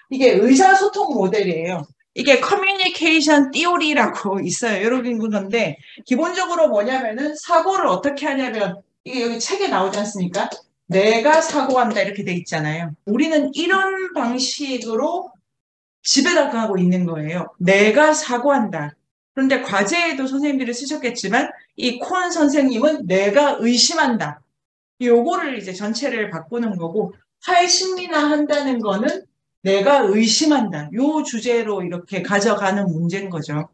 이게 의사소통 모델이에요. 이게 커뮤니케이션 띠오리라고 있어요. 이런 건데 기본적으로 뭐냐면은 사고를 어떻게 하냐면 이게 여기 책에 나오지 않습니까? 내가 사고한다 이렇게 돼 있잖아요. 우리는 이런 방식으로 지배당하고 있는 거예요. 내가 사고한다. 그런데 과제에도 선생님들이 쓰셨겠지만 이 콘 선생님은 내가 의심한다. 요거를 이제 전체를 바꾸는 거고 탈심리나 한다는 거는 내가 의심한다. 요 주제로 이렇게 가져가는 문제인 거죠.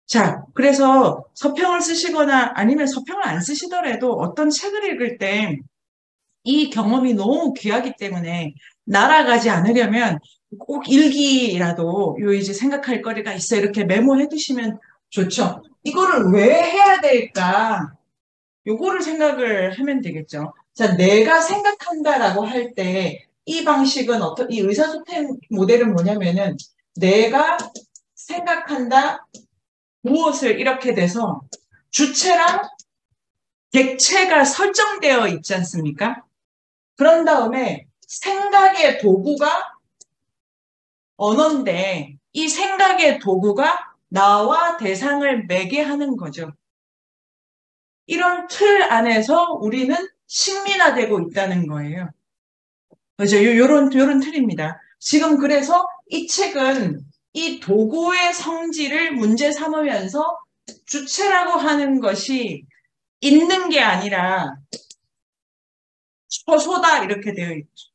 자, 그래서 서평을 쓰시거나 아니면 서평을 안 쓰시더라도 어떤 책을 읽을 때 이 경험이 너무 귀하기 때문에 날아가지 않으려면 꼭 일기라도 요 이제 생각할 거리가 있어 이렇게 메모해 두시면 좋죠. 이거를 왜 해야 될까? 요거를 생각을 하면 되겠죠. 자, 내가 생각한다라고 할 때 이 방식은 이 의사소통 모델은 뭐냐면은 내가 생각한다 무엇을 이렇게 돼서 주체랑 객체가 설정되어 있지 않습니까? 그런 다음에 생각의 도구가 언어인데 이 생각의 도구가 나와 대상을 매개하는 거죠. 이런 틀 안에서 우리는 식민화되고 있다는 거예요. 그죠? 요런 틀입니다. 지금 그래서 이 책은 이 도구의 성질을 문제 삼으면서 주체라고 하는 것이 있는 게 아니라 처소다 이렇게 되어 있죠.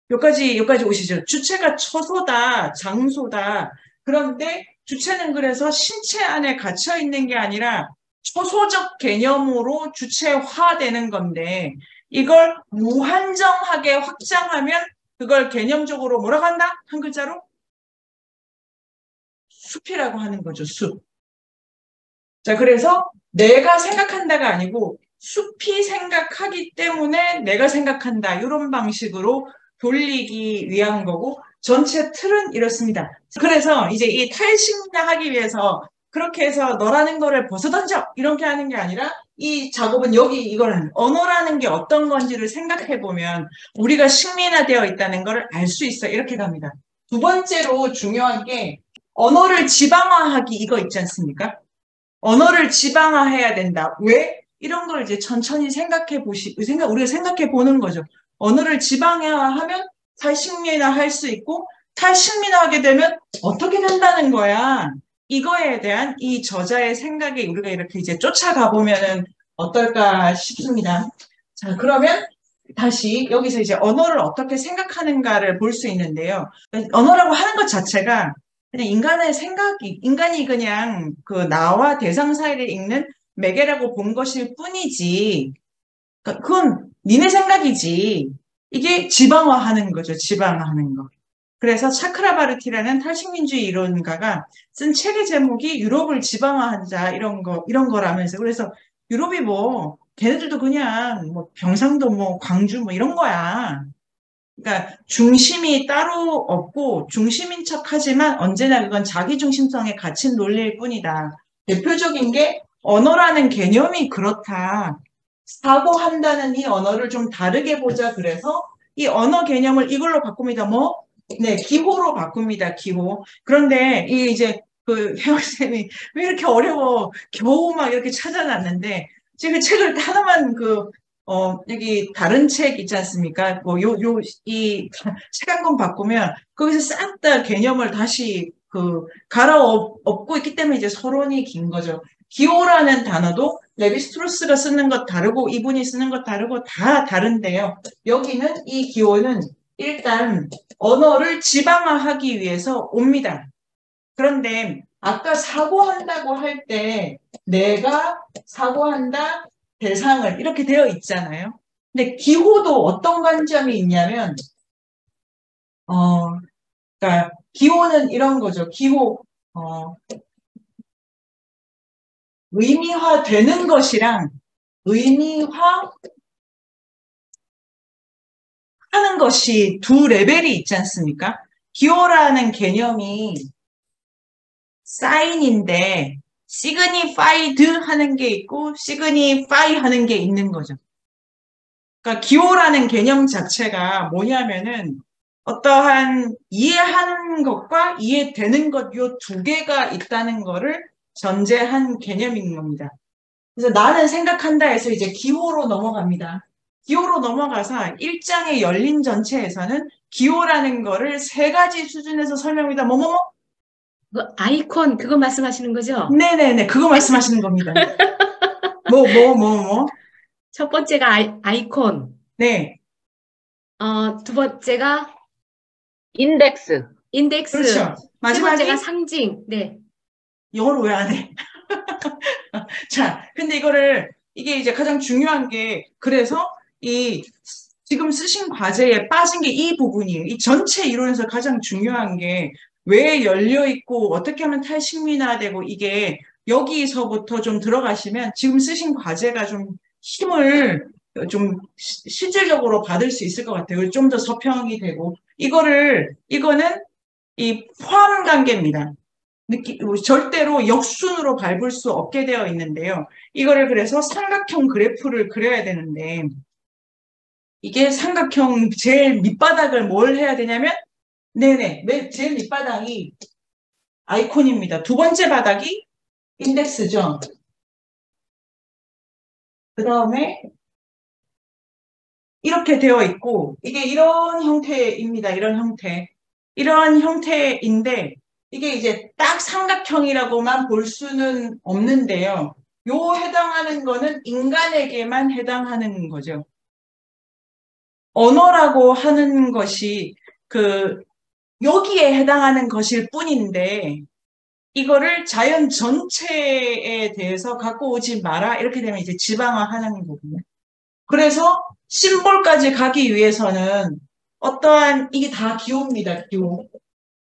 여기까지 오시죠. 주체가 처소다, 장소다. 그런데 주체는 그래서 신체 안에 갇혀 있는 게 아니라 초소적 개념으로 주체화되는 건데 이걸 무한정하게 확장하면 그걸 개념적으로 뭐라고 한다? 한 글자로? 숲이라고 하는 거죠, 숲. 자, 그래서 내가 생각한다가 아니고 숲이 생각하기 때문에 내가 생각한다. 이런 방식으로 돌리기 위한 거고 전체 틀은 이렇습니다. 그래서 이제 이 탈식하기 위해서 그렇게 해서 너라는 거를 벗어던져 이렇게 하는 게 아니라 이 작업은 여기 이걸 언어라는 게 어떤 건지를 생각해 보면 우리가 식민화되어 있다는 걸 알 수 있어. 이렇게 갑니다. 두 번째로 중요한 게 언어를 지방화하기 이거 있지 않습니까? 언어를 지방화해야 된다. 왜? 이런 걸 이제 천천히 우리가 생각해 보는 거죠. 언어를 지방화하면 탈식민화 할 수 있고, 탈식민화하게 되면 어떻게 된다는 거야. 이거에 대한 이 저자의 생각에 우리가 이렇게 이제 쫓아가 보면은 어떨까 싶습니다. 자, 그러면 다시 여기서 이제 언어를 어떻게 생각하는가를 볼 수 있는데요. 언어라고 하는 것 자체가 그냥 인간이 그냥 그 나와 대상 사이를 읽는 매개라고 본 것일 뿐이지, 그러니까 그건 니네 생각이지. 이게 지방화하는 거죠, 지방화하는 거. 그래서 차크라바르티라는 탈식민주의 이론가가 쓴 책의 제목이 유럽을 지방화하자, 이런 거라면서. 그래서 유럽이 뭐, 걔네들도 그냥 뭐 경상도 뭐 광주 뭐 이런 거야. 그러니까 중심이 따로 없고 중심인 척하지만 언제나 그건 자기 중심성에 갇힌 논리일 뿐이다. 대표적인 게 언어라는 개념이 그렇다. 사고한다는 이 언어를 좀 다르게 보자. 그래서 이 언어 개념을 이걸로 바꿉니다. 뭐? 네, 기호로 바꿉니다. 기호. 그런데 이 이제 그 혜영쌤이 왜 이렇게 어려워? 겨우 막 이렇게 찾아놨는데 지금 책을 하나만 여기 다른 책 있지 않습니까? 이 책 한 권 바꾸면 거기서 싹 다 개념을 다시 갈아엎고 있기 때문에 이제 서론이 긴 거죠. 기호라는 단어도 레비스트루스가 쓰는 것 다르고 이분이 쓰는 것 다르고 다 다른데요. 여기는 이 기호는 일단 언어를 지방화하기 위해서 옵니다. 그런데 아까 사고한다고 할 때 내가 사고한다 대상을 이렇게 되어 있잖아요. 근데 기호도 어떤 관점이 있냐면 그러니까 기호는 이런 거죠. 기호 의미화되는 것이랑 의미화하는 것이 두 레벨이 있지 않습니까? 기호라는 개념이 사인인데 시그니파이드 하는 게 있고 시그니파이 하는 게 있는 거죠. 그러니까 기호라는 개념 자체가 뭐냐면은 어떠한 이해하는 것과 이해되는 것 요 두 개가 있다는 거를 전제한 개념인 겁니다. 그래서 나는 생각한다 해서 이제 기호로 넘어갑니다. 기호로 넘어가서 1장의 열린 전체에서는 기호라는 거를 세 가지 수준에서 설명합니다. 뭐뭐뭐? 그 아이콘 그거 말씀하시는 거죠? 네네네. 그거 말씀하시는 겁니다. 뭐. 첫 번째가 아이콘, 네. 두 번째가 인덱스. 인덱스, 그렇죠. 세 번째가 마지막이 상징. 네. 영어를 왜 안 해? 자, 근데 이게 이제 가장 중요한 게, 그래서 지금 쓰신 과제에 빠진 게 이 부분이에요. 이 전체 이론에서 가장 중요한 게, 왜 열려있고, 어떻게 하면 탈식민화되고, 이게 여기서부터 좀 들어가시면, 지금 쓰신 과제가 좀 힘을 좀 실질적으로 받을 수 있을 것 같아요. 좀 더 서평이 되고, 이거는 이 포함 관계입니다. 절대로 역순으로 밟을 수 없게 되어 있는데요. 이거를 그래서 삼각형 그래프를 그려야 되는데, 이게 삼각형 제일 밑바닥을 뭘 해야 되냐면, 네네, 제일 밑바닥이 아이콘입니다. 두 번째 바닥이 인덱스죠. 그 다음에 이렇게 되어 있고, 이게 이런 형태입니다. 이런 형태. 이런 형태인데, 이게 이제 딱 삼각형이라고만 볼 수는 없는데요. 요 해당하는 거는 인간에게만 해당하는 거죠. 언어라고 하는 것이 여기에 해당하는 것일 뿐인데, 이거를 자연 전체에 대해서 갖고 오지 마라. 이렇게 되면 이제 지방화하는 거거든요. 그래서 심볼까지 가기 위해서는 이게 다 기호입니다.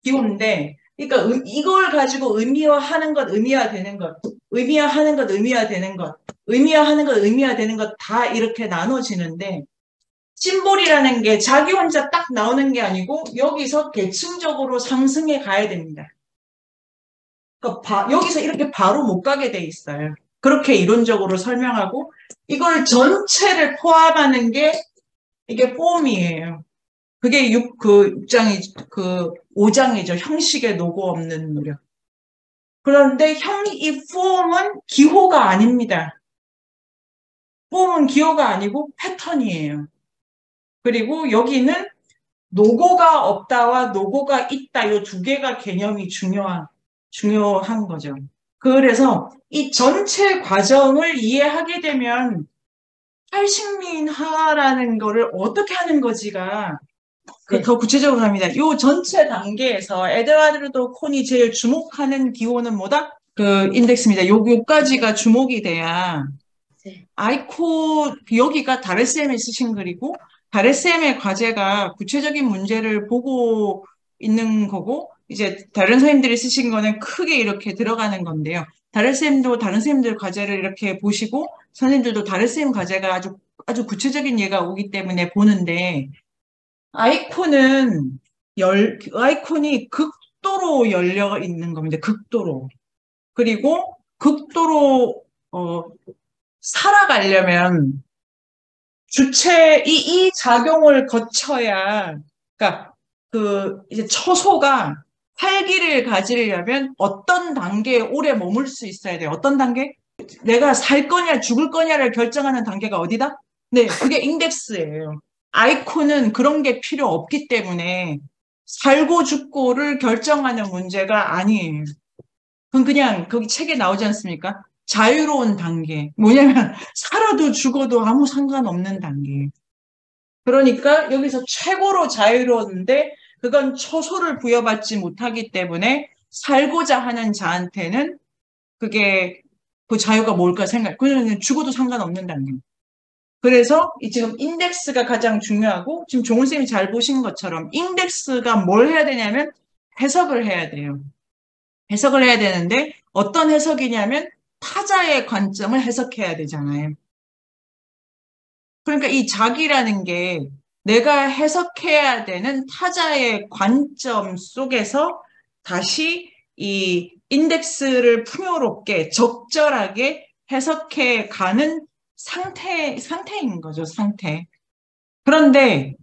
기호인데, 그러니까 이걸 가지고 의미화하는 것, 의미화되는 것, 의미화하는 것, 의미화되는 것, 의미화하는 것, 의미화되는 것 다 이렇게 나눠지는데, 심볼이라는 게 자기 혼자 딱 나오는 게 아니고 여기서 계층적으로 상승해 가야 됩니다. 그러니까 여기서 이렇게 바로 못 가게 돼 있어요. 그렇게 이론적으로 설명하고 이걸 전체를 포함하는 게 이게 폼이에요. 그게 5장이죠. 형식의 노고 없는 노력. 그런데 이 폼은 기호가 아닙니다. 폼은 기호가 아니고 패턴이에요. 그리고 여기는 노고가 없다와 노고가 있다. 이 두 개가 개념이 중요한 거죠. 그래서 이 전체 과정을 이해하게 되면 탈식민화라는 거를 어떻게 하는 거지가 더 구체적으로 갑니다. 이 전체 단계에서 에드와르도 콘이 제일 주목하는 기호는 뭐다? 인덱스입니다. 요까지가 주목이 돼야 여기가 다레쌤이 쓰신 글이고 다레쌤의 과제가 구체적인 문제를 보고 있는 거고 이제 다른 선생님들이 쓰신 거는 크게 이렇게 들어가는 건데요. 다레쌤도 다른 선생님들 과제를 이렇게 보시고 선생님들도 다레쌤 과제가 아주 구체적인 예가 오기 때문에 보는데 아이콘이 극도로 열려 있는 겁니다. 극도로. 그리고 극도로 살아가려면 이 작용을 거쳐야, 그러니까 이제 처소가 활기를 가지려면 어떤 단계에 오래 머물 수 있어야 돼요. 어떤 단계? 내가 살 거냐 죽을 거냐를 결정하는 단계가 어디다? 네, 그게 인덱스예요. 아이콘은 그런 게 필요 없기 때문에 살고 죽고를 결정하는 문제가 아니에요. 그건 그냥 거기 책에 나오지 않습니까? 자유로운 단계. 뭐냐면 살아도 죽어도 아무 상관없는 단계. 그러니까 여기서 최고로 자유로운데 그건 처소를 부여받지 못하기 때문에 살고자 하는 자한테는 그게 그 자유가 뭘까 그냥 죽어도 상관없는 단계. 그래서 지금 인덱스가 가장 중요하고 지금 종훈 쌤이 잘 보신 것처럼 인덱스가 뭘 해야 되냐면 해석을 해야 돼요. 해석을 해야 되는데 어떤 해석이냐면 타자의 관점을 해석해야 되잖아요. 그러니까 이 자기라는 게 내가 해석해야 되는 타자의 관점 속에서 다시 이 인덱스를 풍요롭게 적절하게 해석해 가는 상태인 거죠, 상태. 그런데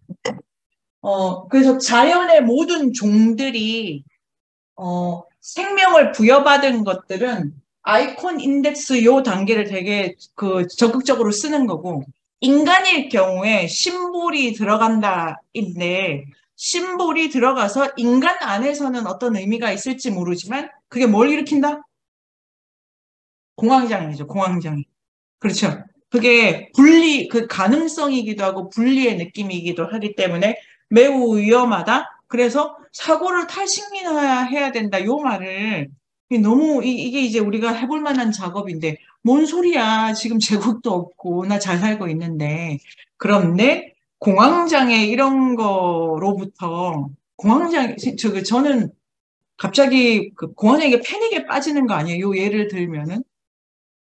그래서 자연의 모든 종들이 생명을 부여받은 것들은 아이콘 인덱스 요 단계를 되게 적극적으로 쓰는 거고, 인간일 경우에 심볼이 들어간다인데, 심볼이 들어가서 인간 안에서는 어떤 의미가 있을지 모르지만 그게 뭘 일으킨다? 공황장애죠, 공황장애. 그렇죠. 그게 그 가능성이기도 하고 분리의 느낌이기도 하기 때문에 매우 위험하다. 그래서 사고를 탈식민화해야 된다. 요 말을 너무 이게 이제 우리가 해볼 만한 작업인데 뭔 소리야. 지금 제국도 없고 나 잘 살고 있는데. 그런데 공황장애 이런 거로부터 저는 갑자기 그 공황장애 패닉에 빠지는 거 아니에요. 요 예를 들면은.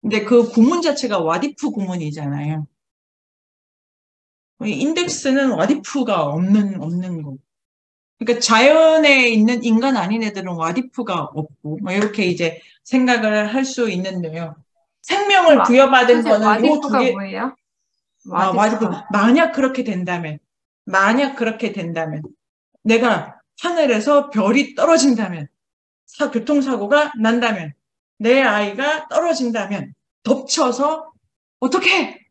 근데 그 구문 자체가 와디프 구문이잖아요. 인덱스는 와디프가 없는 거. 그러니까 자연에 있는 인간 아닌 애들은 와디프가 없고, 뭐 이렇게 이제 생각을 할 수 있는데요. 생명을 부여받은 선생님, 거는 요 두 와디프가 개, 뭐예요? 와디프. 만약 그렇게 된다면, 내가 하늘에서 별이 떨어진다면, 교통사고가 난다면, 내 아이가 떨어진다면, 덮쳐서 어떻게?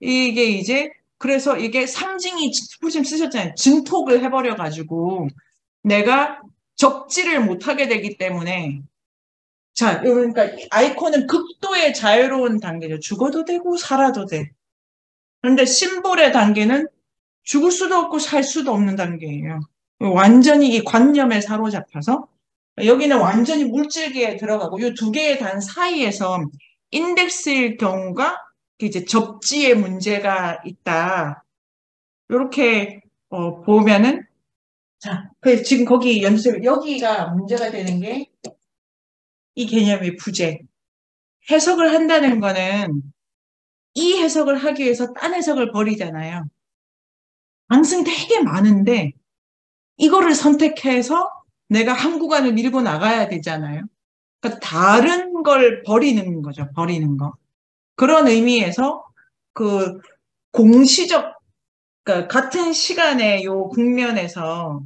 이게 이제 그래서 이게 상징이 후심 쓰셨잖아요. 증폭을 해버려가지고 내가 적지를 못하게 되기 때문에 자 그러니까 아이콘은 극도의 자유로운 단계죠. 죽어도 되고 살아도 돼. 그런데 심볼의 단계는 죽을 수도 없고 살 수도 없는 단계예요. 완전히 이 관념에 사로잡혀서 여기는 완전히 물질계에 들어가고 이 두 개의 단 사이에서 인덱스일 경우가 이제 접지에 문제가 있다. 이렇게 보면은 자, 그래서 지금 거기 여기가 문제가 되는 게 이 개념의 부재. 해석을 한다는 거는 이 해석을 하기 위해서 딴 해석을 버리잖아요. 가능성이 되게 많은데 이거를 선택해서 내가 한 구간을 밀고 나가야 되잖아요. 그러니까 다른 걸 버리는 거죠. 버리는 거. 그런 의미에서 그 공시적, 그러니까 같은 시간에 요 국면에서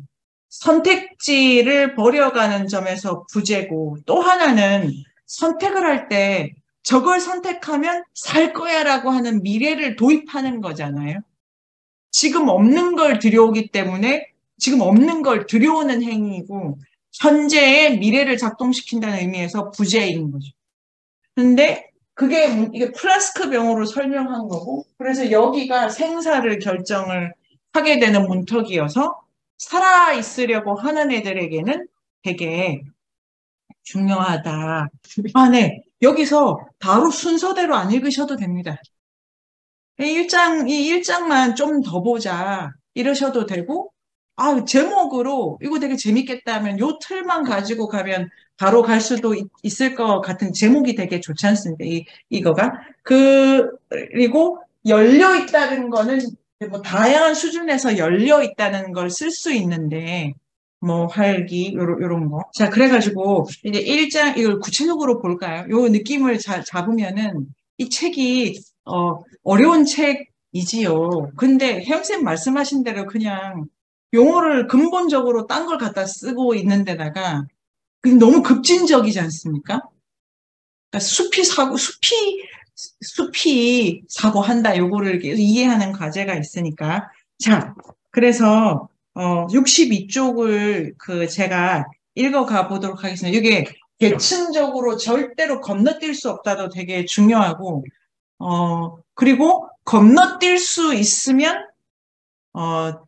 선택지를 버려가는 점에서 부재고 또 하나는 선택을 할 때 저걸 선택하면 살 거야라고 하는 미래를 도입하는 거잖아요. 지금 없는 걸 들여오기 때문에 지금 없는 걸 들여오는 행위이고 현재의 미래를 작동시킨다는 의미에서 부재인 거죠. 근데 이게 플라스크 병으로 설명한 거고 그래서 여기가 생사를 결정을 하게 되는 문턱이어서 살아있으려고 하는 애들에게는 되게 중요하다. 네. 여기서 바로 순서대로 안 읽으셔도 됩니다. 이 1장만 좀 더 보자. 이러셔도 되고, 제목으로 이거 되게 재밌겠다 하면 요 틀만 가지고 가면 바로 갈 수도 있을 것 같은 제목이 되게 좋지 않습니까? 이거가. 그리고 열려 있다는 거는 뭐 다양한 수준에서 열려 있다는 걸 쓸 수 있는데, 뭐 활기 요런 거. 자, 그래가지고 이제 1장 이걸 구체적으로 볼까요? 요 느낌을 잡으면은 이 책이 어려운 책이지요. 근데 혜영쌤 말씀하신 대로 그냥 용어를 근본적으로 딴 걸 갖다 쓰고 있는 데다가 너무 급진적이지 않습니까? 그러니까 숲이 사고한다. 요거를 이해하는 과제가 있으니까. 자, 그래서 62쪽을 제가 읽어가 보도록 하겠습니다. 이게 계층적으로 절대로 건너뛸 수 없다도 되게 중요하고 그리고 건너뛸 수 있으면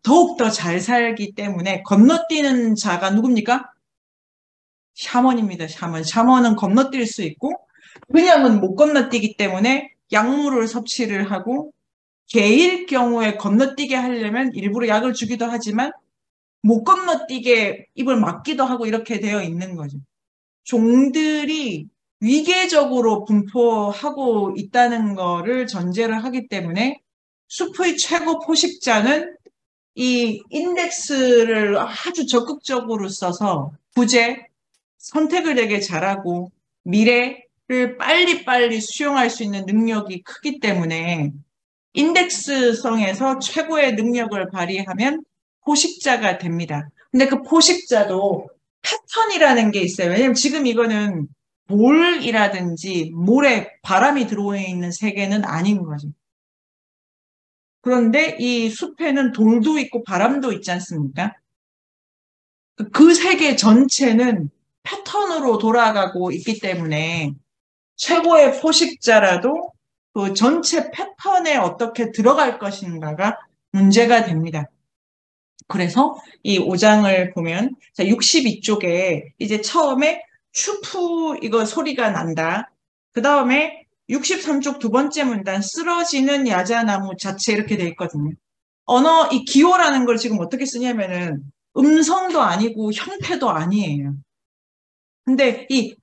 더욱더 잘 살기 때문에 건너뛰는 자가 누굽니까? 샤먼입니다. 샤먼은 건너뛸 수 있고 그냥은 못 건너뛰기 때문에 약물을 섭취를 하고 개일 경우에 건너뛰게 하려면 일부러 약을 주기도 하지만 못 건너뛰게 입을 막기도 하고 이렇게 되어 있는 거죠. 종들이 위계적으로 분포하고 있다는 거를 전제를 하기 때문에 숲의 최고 포식자는 이 인덱스를 아주 적극적으로 써서 부재, 선택을 되게 잘하고 미래를 빨리빨리 수용할 수 있는 능력이 크기 때문에 인덱스성에서 최고의 능력을 발휘하면 포식자가 됩니다. 근데 그 포식자도 패턴이라는 게 있어요. 왜냐면 지금 이거는 볼이라든지 모래, 바람이 들어와 있는 세계는 아닌 거죠. 그런데 이 숲에는 돌도 있고 바람도 있지 않습니까? 그 세계 전체는 패턴으로 돌아가고 있기 때문에 최고의 포식자라도 그 전체 패턴에 어떻게 들어갈 것인가가 문제가 됩니다. 그래서 이 5장을 보면 62쪽에 이제 처음에 슈프 이거 소리가 난다. 그 다음에 63쪽 두 번째 문단 쓰러지는 야자나무 자체 이렇게 돼 있거든요. 언어 이 기호라는 걸 지금 어떻게 쓰냐면은 음성도 아니고 형태도 아니에요. 근데 이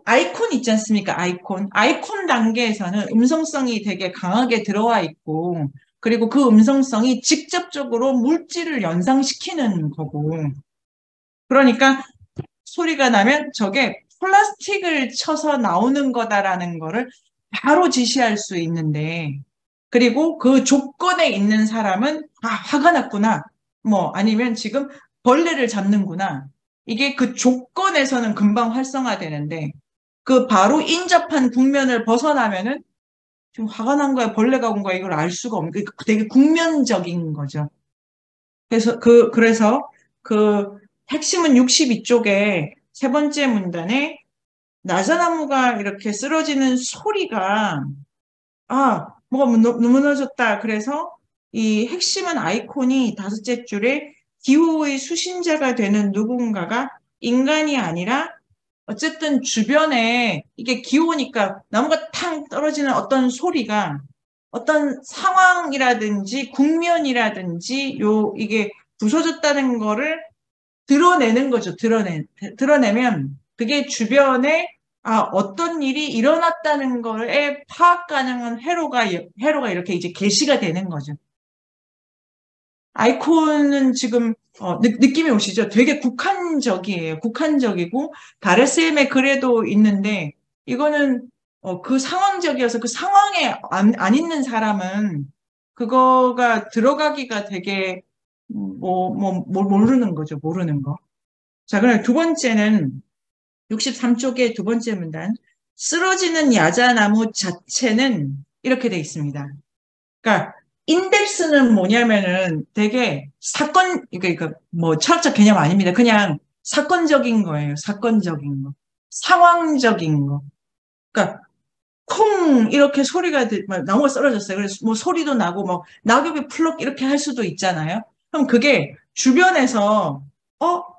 아이콘 있지 않습니까? 아이콘 단계에서는 음성성이 되게 강하게 들어와 있고 그리고 그 음성성이 직접적으로 물질을 연상시키는 거고 그러니까 소리가 나면 저게 플라스틱을 쳐서 나오는 거다라는 거를 바로 지시할 수 있는데 그리고 그 조건에 있는 사람은 아 화가 났구나 뭐 아니면 지금 벌레를 잡는구나 이게 그 조건에서는 금방 활성화되는데 그 바로 인접한 국면을 벗어나면은 지금 화가 난 거야 벌레가 온 거야 이걸 알 수가 없는 되게 국면적인 거죠. 그래서 그 핵심은 62쪽에 세 번째 문단에 나자나무가 이렇게 쓰러지는 소리가 아 뭐가 무너졌다. 그래서 이 핵심은 아이콘이 다섯째 줄에 기호의 수신자가 되는 누군가가 인간이 아니라 어쨌든 주변에 이게 기호니까 나무가 탕 떨어지는 어떤 소리가 어떤 상황이라든지 국면이라든지 이게 부서졌다는 거를 드러내는 거죠. 드러내면 그게 주변에 어떤 일이 일어났다는 거에 파악 가능한 회로가 이렇게 이제 게시가 되는 거죠. 아이콘은 지금 느낌이 오시죠? 되게 국한적이에요. 국한적이고 다레스엠의 글에도 있는데 이거는 그 상황적이어서 그 상황에 안 있는 사람은 그거가 들어가기가 되게 모르는 거죠. 모르는 거. 자, 그럼 두 번째는 63쪽의 두 번째 문단. 쓰러지는 야자나무 자체는 이렇게 돼 있습니다. 그러니까 인덱스는 뭐냐면은 되게 그러니까 뭐 철학적 개념 아닙니다. 그냥 사건적인 거예요. 사건적인 거. 상황적인 거. 그러니까 콩 이렇게 소리가 나무가 쓰러졌어요. 그래서 뭐 소리도 나고 뭐 낙엽이 풀럭 이렇게 할 수도 있잖아요. 그럼 그게 주변에서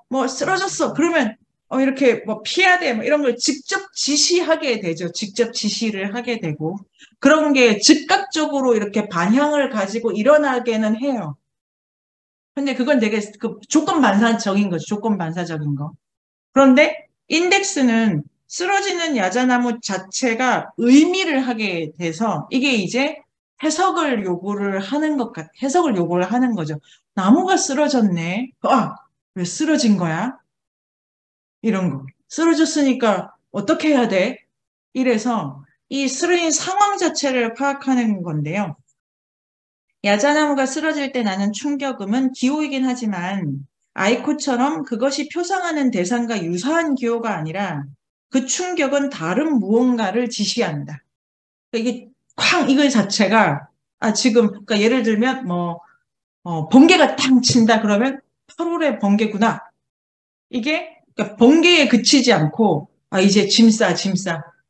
뭐 쓰러졌어. 그러면 이렇게 뭐 피해야 돼. 뭐 이런 걸 직접 지시하게 되죠. 직접 지시를 하게 되고 그런 게 즉각적으로 이렇게 반향을 가지고 일어나게는 해요. 근데 그건 되게 그 조건 반사적인 거죠. 조건 반사적인 거. 그런데 인덱스는 쓰러지는 야자나무 자체가 의미를 하게 돼서 이게 이제 해석을 요구를 하는 거죠. 나무가 쓰러졌네. 왜 쓰러진 거야? 이런 거. 쓰러졌으니까 어떻게 해야 돼? 이래서 이 쓰러진 상황 자체를 파악하는 건데요. 야자나무가 쓰러질 때 나는 충격음은 기호이긴 하지만 아이코처럼 그것이 표상하는 대상과 유사한 기호가 아니라 그 충격은 다른 무언가를 지시한다. 그러니까 이게 이거 자체가 지금 그러니까 예를 들면 번개가 탕 친다 그러면 8월의 번개구나. 이게 그러니까 번개에 그치지 않고 이제 짐 싸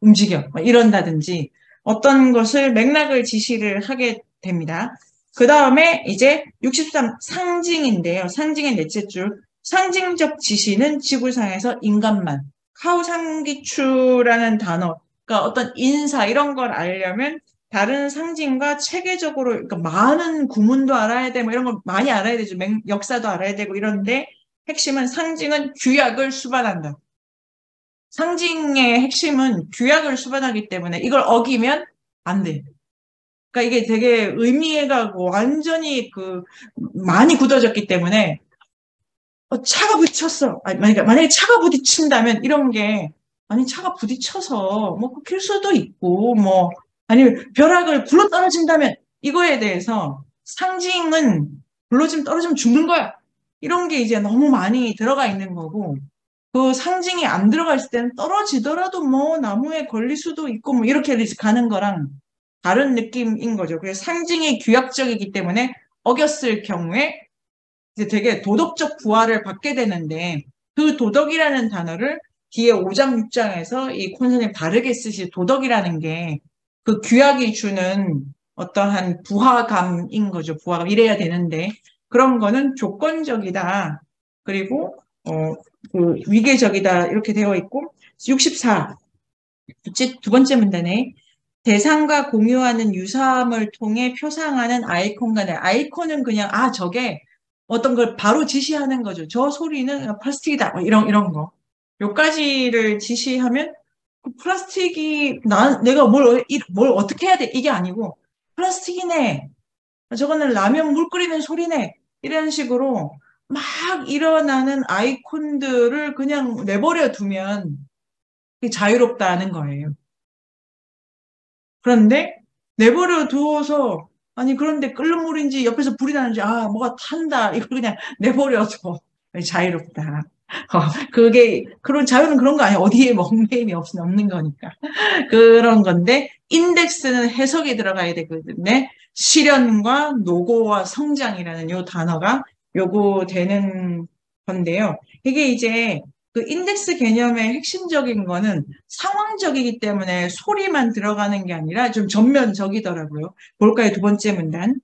움직여 이런다든지 어떤 것을 맥락을 지시를 하게 됩니다. 그 다음에 이제 63 상징인데요. 상징의 넷째 줄 상징적 지시는 지구상에서 인간만 카우상기추라는 단어 그러니까 어떤 인사 이런 걸 알려면 다른 상징과 체계적으로 그러니까 많은 구문도 알아야 되고 이런 걸 많이 알아야 되죠. 역사도 알아야 되고 이런데 핵심은 상징은 규약을 수반한다. 상징의 핵심은 규약을 수반하기 때문에 이걸 어기면 안 돼. 그러니까 이게 되게 의미가 완전히 많이 굳어졌기 때문에 차가 부딪혔어. 만약에 차가 부딪힌다면 이런 게 차가 부딪혀서 킬 수도 있고 아니면 벼락을 굴러 떨어진다면 이거에 대해서 상징은 떨어지면 죽는 거야. 이런 게 이제 너무 많이 들어가 있는 거고, 그 상징이 안 들어가 있을 때는 떨어지더라도 뭐 나무에 걸릴 수도 있고 뭐 이렇게 가는 거랑 다른 느낌인 거죠. 그래서 상징이 규약적이기 때문에 어겼을 경우에 이제 되게 도덕적 부활을 받게 되는데, 그 도덕이라는 단어를 뒤에 5장, 6장에서 이 콘 선생님 다르게 쓰시 도덕이라는 게 그 규약이 주는 어떠한 부하감인 거죠. 부하감. 이래야 되는데, 그런 거는 조건적이다. 그리고, 그 위계적이다. 이렇게 되어 있고, 64. 두 번째 문단에 대상과 공유하는 유사함을 통해 표상하는 아이콘 간의 아이콘은 그냥 저게 어떤 걸 바로 지시하는 거죠. 저 소리는 플라스틱이다. 뭐 이런 거. 요까지를 지시하면 그 플라스틱이 내가 뭘 어떻게 해야 돼? 이게 아니고 플라스틱이네. 저거는 라면 물 끓이는 소리네. 이런 식으로 막 일어나는 아이콘들을 그냥 내버려 두면 자유롭다는 거예요. 그런데 내버려 두어서 그런데 끓는 물인지 옆에서 불이 나는지 뭐가 탄다 이걸 그냥 내버려둬. 자유롭다. 그런 자유는 그런 거 아니야. 어디에 얽매임이 없는 거니까. 그런 건데 인덱스는 해석이 들어가야 되거든요. 실현과 노고와 성장이라는 요 단어가 요거 되는 건데요. 이게 이제 그 인덱스 개념의 핵심적인 거는 상황적이기 때문에 소리만 들어가는 게 아니라 좀 전면적이더라고요. 볼까요? 두 번째 문단.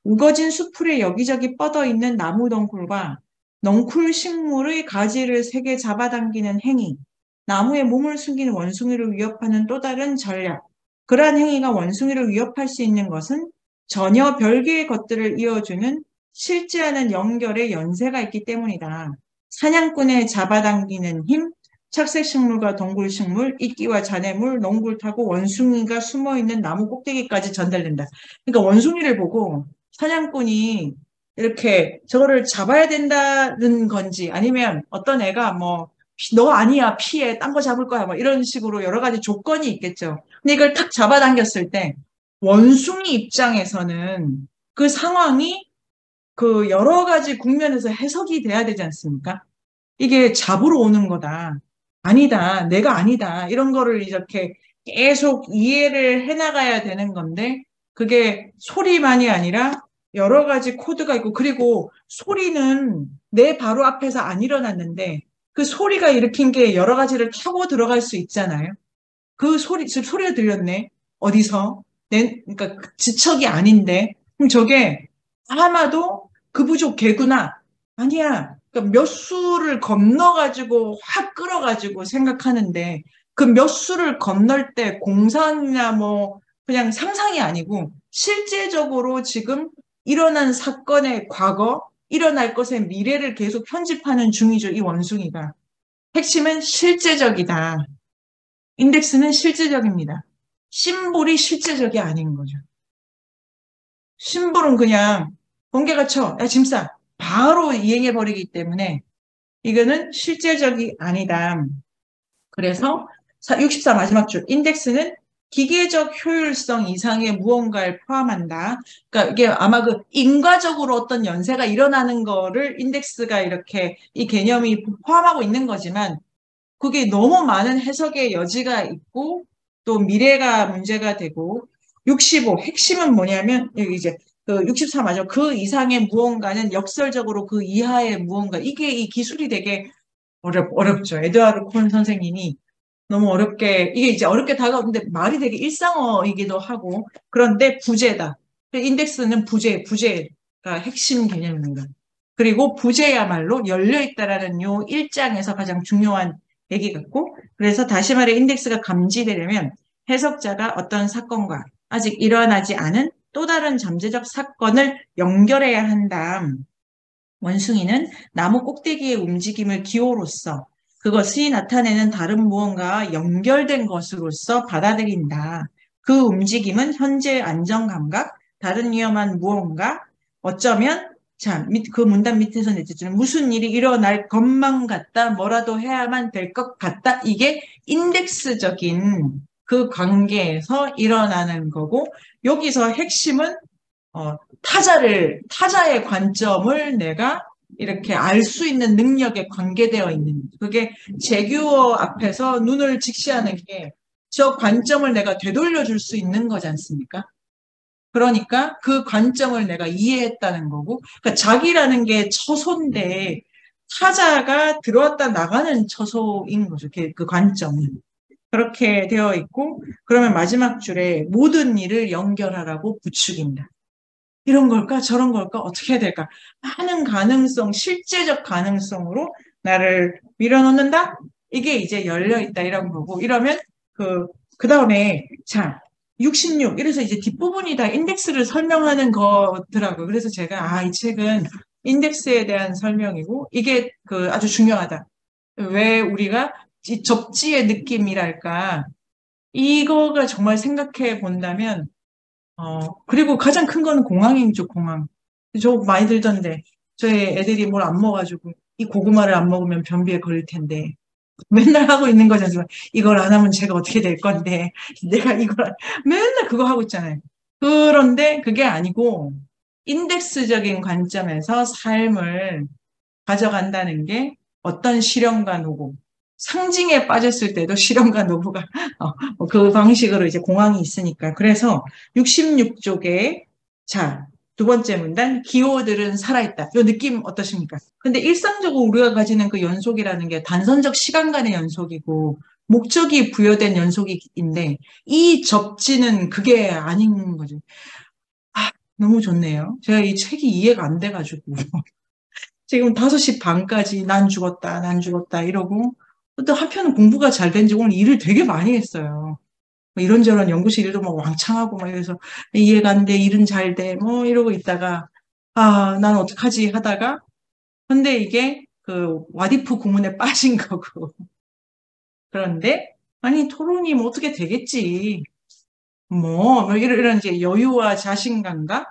우거진 수풀에 여기저기 뻗어 있는 나무 덩굴과 넝쿨 식물의 가지를 세게 잡아당기는 행위. 나무에 몸을 숨긴 원숭이를 위협하는 또 다른 전략. 그러한 행위가 원숭이를 위협할 수 있는 것은 전혀 별개의 것들을 이어주는 실제하는 연결의 연세가 있기 때문이다. 사냥꾼의 잡아당기는 힘, 착색식물과 덩굴식물, 이끼와 잔해물, 농굴 타고 원숭이가 숨어있는 나무 꼭대기까지 전달된다. 그러니까 원숭이를 보고 사냥꾼이 이렇게 저거를 잡아야 된다는 건지 아니면 어떤 애가 너 아니야 피해 딴 거 잡을 거야 이런 식으로 여러 가지 조건이 있겠죠. 근데 이걸 탁 잡아당겼을 때 원숭이 입장에서는 그 상황이 그 여러 가지 국면에서 해석이 돼야 되지 않습니까? 이게 잡으러 오는 거다. 아니다. 내가 아니다. 이런 거를 이렇게 계속 이해를 해나가야 되는 건데 그게 소리만이 아니라 여러 가지 코드가 있고 그리고 소리는 내 바로 앞에서 안 일어났는데 그 소리가 일으킨 게 여러 가지를 타고 들어갈 수 있잖아요. 그 소리가 들렸네. 어디서? 그러니까 지척이 아닌데. 그럼 저게 아마도 그 부족 개구나. 아니야. 그러니까 몇 수를 건너가지고 확 끌어가지고 생각하는데 그 몇 수를 건널 때 공상이나 그냥 상상이 아니고 실제적으로 지금 일어난 사건의 과거, 일어날 것의 미래를 계속 편집하는 중이죠. 이 원숭이가. 핵심은 실제적이다. 인덱스는 실제적입니다. 심볼이 실제적이 아닌 거죠. 심볼은 그냥 번개가 쳐, 야 짐 싸. 바로 이행해버리기 때문에 이거는 실제적이 아니다. 그래서 64 마지막 줄. 인덱스는 기계적 효율성 이상의 무언가를 포함한다. 그러니까 이게 아마 그 인과적으로 어떤 연세가 일어나는 거를 인덱스가 이렇게 이 개념이 포함하고 있는 거지만 그게 너무 많은 해석의 여지가 있고 또 미래가 문제가 되고 65 핵심은 뭐냐면 여기 이제 그 64 맞아. 그 이상의 무언가는 역설적으로 그 이하의 무언가. 이게 이 기술이 되게 어렵죠. 에드와르드 콘 선생님이 너무 어렵게 이게 이제 어렵게 다가오는데 말이 되게 일상어이기도 하고 그런데 부재다. 인덱스는 부재가 핵심 개념입니다. 그리고 부재야말로 열려있다라는 요 1장에서 가장 중요한 얘기 같고 그래서 다시 말해 인덱스가 감지되려면 해석자가 어떤 사건과 아직 일어나지 않은 또 다른 잠재적 사건을 연결해야 한다. 원숭이는 나무 꼭대기의 움직임을 기호로서 그것이 나타내는 다른 무언가와 연결된 것으로서 받아들인다. 그 움직임은 현재의 안정감각, 다른 위험한 무언가, 어쩌면 그 문단 밑에서 냈지만 무슨 일이 일어날 것만 같다, 뭐라도 해야만 될 것 같다. 이게 인덱스적인 그 관계에서 일어나는 거고 여기서 핵심은 타자의 관점을 내가 이렇게 알 수 있는 능력에 관계되어 있는 거죠. 그게 제규어 앞에서 눈을 직시하는 게 저 관점을 내가 되돌려 줄 수 있는 거지 않습니까? 그러니까 그 관점을 내가 이해했다는 거고, 그러니까 자기라는 게 처소인데 타자가 들어왔다 나가는 처소인 거죠. 그 관점은. 그렇게 되어 있고, 그러면 마지막 줄에 모든 일을 연결하라고 부추긴다. 이런 걸까? 저런 걸까? 어떻게 해야 될까? 많은 가능성, 실제적 가능성으로 나를 밀어넣는다? 이게 이제 열려있다, 이런 거고. 이러면 그 다음에, 자, 66. 이래서 이제 뒷부분이 다 인덱스를 설명하는 거더라고요. 그래서 제가, 이 책은 인덱스에 대한 설명이고, 이게 아주 중요하다. 왜 우리가 이 접지의 느낌이랄까. 이거가 정말 생각해 본다면, 그리고 가장 큰 거는 공항이죠, 공항. 저 많이 들던데, 저희 애들이 뭘 안 먹어가지고, 이 고구마를 안 먹으면 변비에 걸릴 텐데, 맨날 하고 있는 거잖아요. 이걸 안 하면 제가 어떻게 될 건데, 내가 맨날 그거 하고 있잖아요. 그런데 그게 아니고, 인덱스적인 관점에서 삶을 가져간다는 게 어떤 실현과 노고, 상징에 빠졌을 때도 실현과 노고가 그 방식으로 이제 공항이 있으니까. 그래서 66쪽에 자, 두 번째 문단, 기호들은 살아있다. 이 느낌 어떠십니까? 근데 일상적으로 우리가 가지는 그 연속이라는 게 단선적 시간 간의 연속이고 목적이 부여된 연속인데 이 접지는 그게 아닌 거죠. 너무 좋네요. 제가 이 책이 이해가 안 돼가지고 지금 5시 반까지 난 죽었다 이러고 또 한편은 공부가 잘 된지 오늘 일을 되게 많이 했어요. 뭐 이런저런 연구실 일도 막 왕창하고 막 이래서 이해가 안 돼, 일은 잘 돼, 뭐 이러고 있다가 난 어떡하지 하다가 근데 이게 와디프 구문에 빠진 거고 그런데 아니 토론이 뭐 어떻게 되겠지 뭐 이런 이제 여유와 자신감과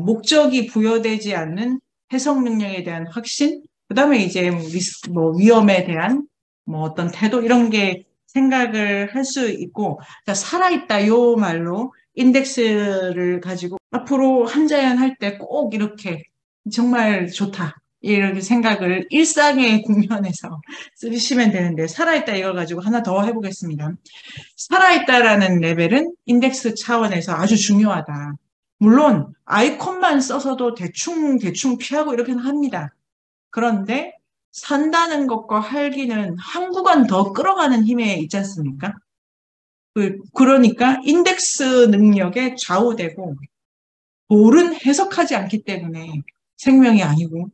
목적이 부여되지 않는 해석 능력에 대한 확신, 그다음에 이제 뭐 위험에 대한 뭐 어떤 태도 이런 게 생각을 할 수 있고, 그러니까 살아있다 요 말로 인덱스를 가지고 앞으로 한자연 할 때 꼭 이렇게 정말 좋다. 이렇게 생각을 일상의 국면에서 쓰시면 되는데, 살아있다 이걸 가지고 하나 더 해보겠습니다. 살아있다라는 레벨은 인덱스 차원에서 아주 중요하다. 물론 아이콘만 써서도 대충 피하고 이렇게는 합니다. 그런데 산다는 것과 활기는 한 구간 더 끌어가는 힘에 있지 않습니까? 그러니까 인덱스 능력에 좌우되고 돌은 해석하지 않기 때문에 생명이 아니고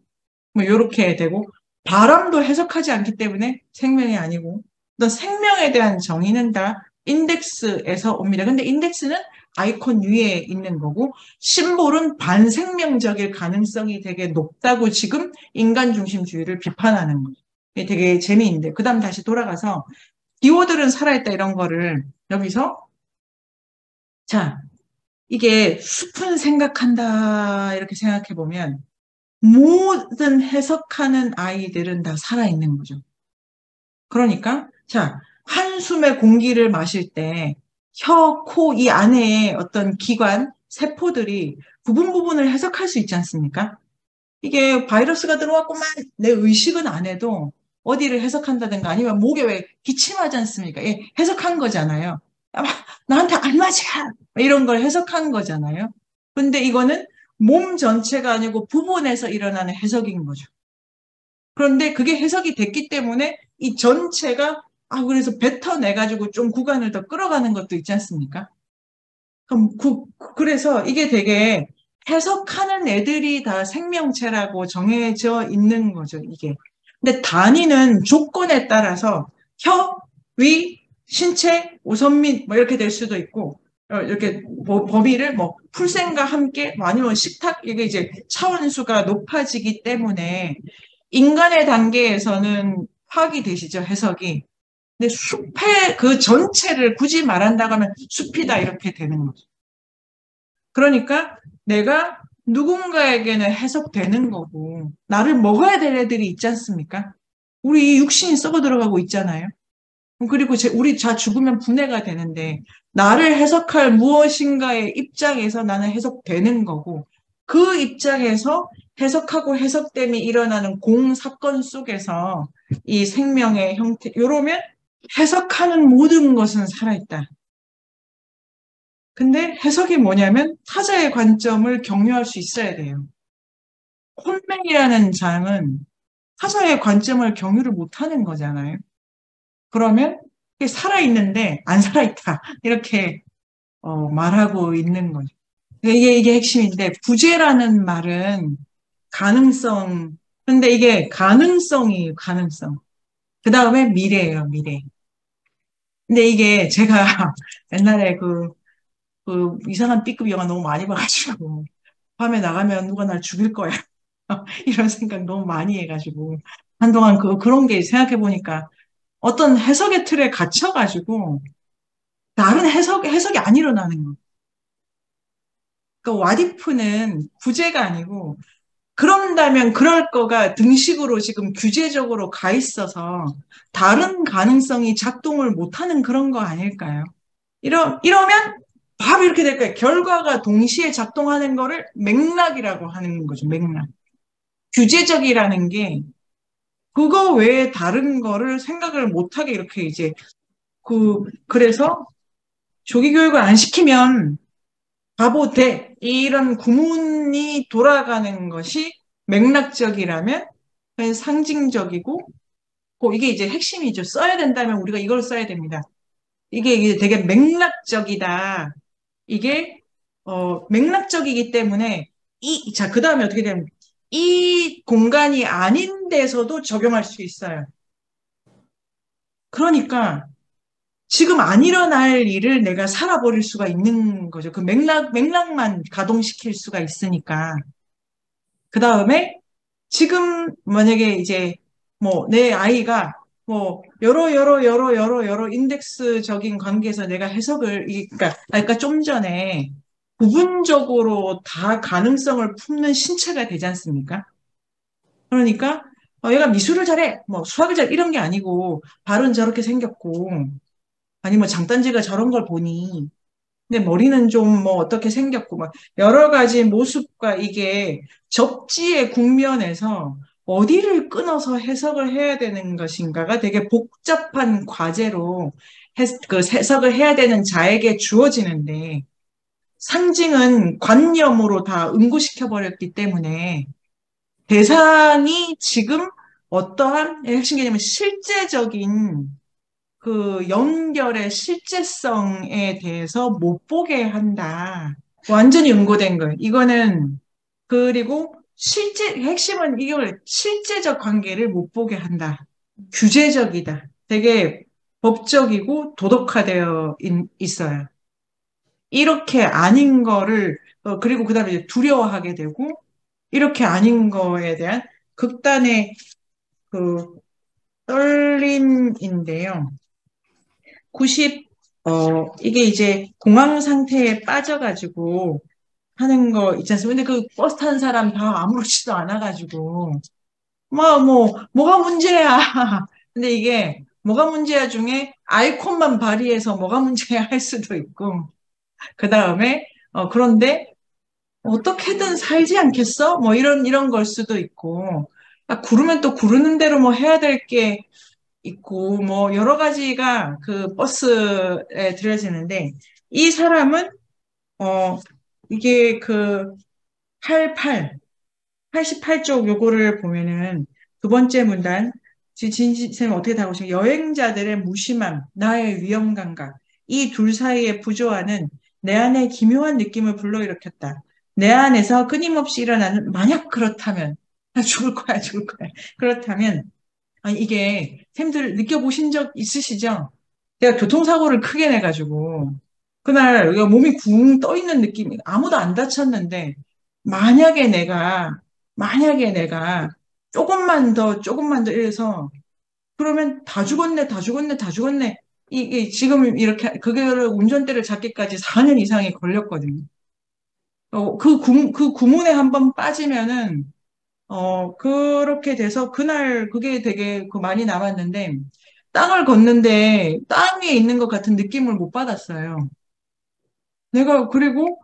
뭐 이렇게 되고 바람도 해석하지 않기 때문에 생명이 아니고 어떤 생명에 대한 정의는 다 인덱스에서 옵니다. 근데 인덱스는 아이콘 위에 있는 거고 심볼은 반생명적일 가능성이 되게 높다고 지금 인간중심주의를 비판하는 거죠. 이게 되게 재미있는데 그 다음 다시 돌아가서 기호들은 살아있다 이런 거를 여기서 자 이게 숲은 생각한다 이렇게 생각해 보면 모든 해석하는 아이들은 다 살아있는 거죠. 그러니까 자 한숨의 공기를 마실 때 혀, 코, 이 안에 어떤 기관, 세포들이 부분을 해석할 수 있지 않습니까? 이게 바이러스가 들어왔구만 내 의식은 안 해도 어디를 해석한다든가 아니면 목에 왜 기침하지 않습니까? 예, 해석한 거잖아요. 나한테 알맞이야 이런 걸 해석한 거잖아요. 근데 이거는 몸 전체가 아니고 부분에서 일어나는 해석인 거죠. 그런데 그게 해석이 됐기 때문에 이 전체가 그래서 뱉어내가지고 좀 구간을 더 끌어가는 것도 있지 않습니까? 그럼 그래서 이게 되게 해석하는 애들이 다 생명체라고 정해져 있는 거죠, 이게. 근데 단위는 조건에 따라서 혀, 위, 신체, 오선민 뭐 이렇게 될 수도 있고 이렇게 범위를 뭐 풀생과 함께 뭐 아니면 식탁 이게 이제 차원수가 높아지기 때문에 인간의 단계에서는 파악이 되시죠, 해석이. 근데 숲의 그 전체를 굳이 말한다고 하면 숲이다 이렇게 되는 거죠. 그러니까 내가 누군가에게는 해석되는 거고 나를 먹어야 될 애들이 있지 않습니까? 우리 육신이 썩어 들어가고 있잖아요. 그리고 우리 다 죽으면 분해가 되는데 나를 해석할 무엇인가의 입장에서 나는 해석되는 거고 그 입장에서 해석하고 해석됨이 일어나는 공사건 속에서 이 생명의 형태, 요러면 해석하는 모든 것은 살아있다. 근데 해석이 뭐냐면 타자의 관점을 경유할 수 있어야 돼요. 콘맨이라는 장은 타자의 관점을 경유를 못하는 거잖아요. 그러면 이게 살아있는데 안 살아있다. 이렇게 말하고 있는 거죠. 이게 핵심인데 부재라는 말은 가능성. 근데 이게 가능성이에요. 가능성. 그 다음에 미래예요. 미래. 근데 이게 제가 옛날에 그 이상한 B급 영화 너무 많이 봐가지고 밤에 나가면 누가 날 죽일 거야. 이런 생각 너무 많이 해가지고 한동안 그런 게 생각해보니까 어떤 해석의 틀에 갇혀가지고 다른 해석이 안 일어나는 거예요. 그러니까 와디프는 부재가 아니고 그런다면 그럴 거가 등식으로 지금 규제적으로 가 있어서 다른 가능성이 작동을 못하는 그런 거 아닐까요? 이러면 바로 이렇게 될 거예요. 결과가 동시에 작동하는 거를 맥락이라고 하는 거죠. 맥락. 규제적이라는 게 그거 외에 다른 거를 생각을 못하게 이렇게 이제 그래서 조기 교육을 안 시키면 바보 돼. 이런 구문이 돌아가는 것이 맥락적이라면 그냥 상징적이고 이게 이제 핵심이죠. 써야 된다면 우리가 이걸 써야 됩니다. 이게 되게 맥락적이다. 이게 맥락적이기 때문에 자, 그다음에 어떻게 되면 이 공간이 아닌 데서도 적용할 수 있어요. 그러니까 지금 안 일어날 일을 내가 살아버릴 수가 있는 거죠. 그 맥락만 가동시킬 수가 있으니까. 그 다음에 지금 만약에 이제 뭐 내 아이가 뭐 여러 인덱스적인 관계에서 내가 해석을 그러니까 좀 전에 부분적으로 다 가능성을 품는 신체가 되지 않습니까? 그러니까 얘가 미술을 잘해, 뭐 수학을 잘해 이런 게 아니고 발은 저렇게 생겼고 아니 뭐 장단지가 저런 걸 보니 근데 머리는 좀 뭐 어떻게 생겼고 막 여러 가지 모습과 이게 접지의 국면에서 어디를 끊어서 해석을 해야 되는 것인가가 되게 복잡한 과제로 그 해석을 해야 되는 자에게 주어지는데 상징은 관념으로 다 응고시켜 버렸기 때문에 대상이 지금 어떠한 핵심 개념은 실제적인 그 연결의 실제성에 대해서 못 보게 한다. 완전히 응고된 거예요. 이거는 그리고 핵심은 이걸 실제적 관계를 못 보게 한다. 규제적이다. 되게 법적이고 도덕화되어 있어요. 이렇게 아닌 거를 그리고 그다음에 이제 두려워하게 되고 이렇게 아닌 거에 대한 극단의 그 떨림인데요. 이게 이제 공황 상태에 빠져가지고 하는 거 있지 않습니까? 근데 그 버스 타는 사람 다 아무렇지도 않아가지고, 뭐가 문제야. 근데 이게 뭐가 문제야 중에 아이콘만 발휘해서 뭐가 문제야 할 수도 있고, 그 다음에, 그런데 어떻게든 살지 않겠어? 뭐 이런 걸 수도 있고, 구르면 또 구르는 대로 뭐 해야 될 게 있고, 뭐, 여러 가지가 그 버스에 들여지는데, 이 사람은, 어, 이게 그 88쪽 요거를 보면은 두 번째 문단, 진지쌤이 어떻게 다루시죠? 여행자들의 무심함, 나의 위험 감각, 이 둘 사이의 부조화는 내 안에 기묘한 느낌을 불러일으켰다. 내 안에서 끊임없이 일어나는, 만약 그렇다면, 나 죽을 거야, 죽을 거야. 그렇다면, 아니, 이게, 쌤들 느껴보신 적 있으시죠? 내가 교통사고를 크게 내가지고, 그날 몸이 붕 떠 있는 느낌이, 아무도 안 다쳤는데, 만약에 내가 조금만 더 이래서, 그러면 다 죽었네, 다 죽었네, 다 죽었네. 이게 지금 이렇게, 그거를 운전대를 잡기까지 4년 이상이 걸렸거든요. 그 구문에 한번 빠지면은, 그렇게 돼서 그날 그게 되게 많이 남았는데, 땅을 걷는데 땅 위에 있는 것 같은 느낌을 못 받았어요. 그리고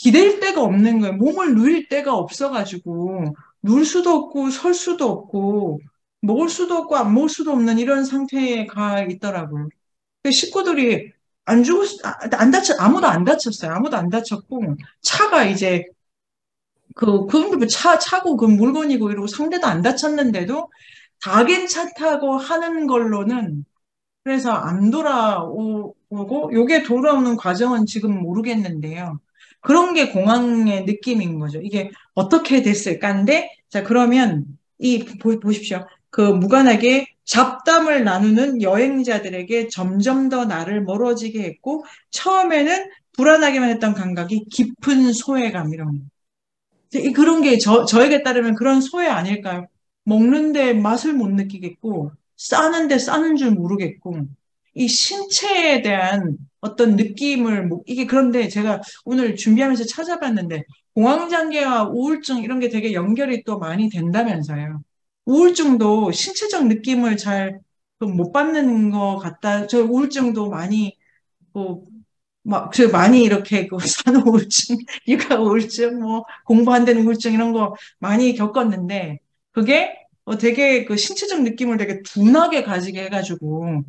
기댈 데가 없는 거예요. 몸을 누일 데가 없어가지고 누울 수도 없고 설 수도 없고 먹을 수도 없고 안 먹을 수도 없는 이런 상태에 가 있더라고요. 그 식구들이 안 다쳤, 아무도 안 다쳤어요. 아무도 안 다쳤고 차가 이제 그분들 차고 그 물건이고 이러고 상대도 안 다쳤는데도 다 괜찮다고 하는 걸로는 그래서 안 돌아오고 요게 돌아오는 과정은 지금 모르겠는데요. 그런 게 공황의 느낌인 거죠. 이게 어떻게 됐을까인데 자 그러면 보십시오. 그 무관하게 잡담을 나누는 여행자들에게 점점 더 나를 멀어지게 했고 처음에는 불안하게만 했던 감각이 깊은 소외감 이런 거. 그런 게 저에게 따르면 그런 소외 아닐까요? 먹는데 맛을 못 느끼겠고, 싸는데 싸는 줄 모르겠고, 이 신체에 대한 어떤 느낌을, 이게 그런데 제가 오늘 준비하면서 찾아봤는데, 공황장애와 우울증 이런 게 되게 연결이 또 많이 된다면서요. 우울증도 신체적 느낌을 잘 못 받는 것 같다. 저 우울증도 많이, 뭐, 그 많이 이렇게 산후 우울증, 육아 우울증, 뭐 공부 안 되는 우울증 이런 거 많이 겪었는데 그게 되게 그 신체적 느낌을 되게 둔하게 가지게 해가지고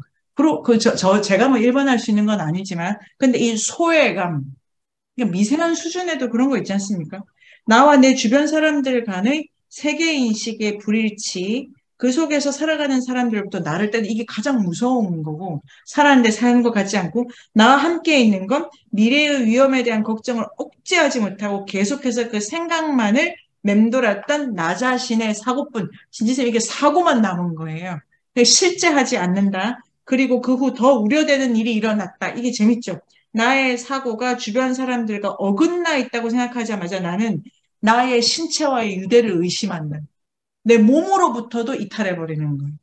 제가 뭐 일반화할 수 있는 건 아니지만 근데 이 소외감 그러니까 미세한 수준에도 그런 거 있지 않습니까? 나와 내 주변 사람들 간의 세계인식의 불일치, 그 속에서 살아가는 사람들부터 나를 때는 이게 가장 무서운 거고, 살았는데 사는 것 같지 않고, 나와 함께 있는 건 미래의 위험에 대한 걱정을 억제하지 못하고 계속해서 그 생각만을 맴돌았던 나 자신의 사고뿐, 진지쌤 이게 사고만 남은 거예요. 실제 하지 않는다. 그리고 그 후 더 우려되는 일이 일어났다. 이게 재밌죠? 나의 사고가 주변 사람들과 어긋나 있다고 생각하자마자 나는 나의 신체와의 유대를 의심한다. 내 몸으로부터도 이탈해버리는 거예요.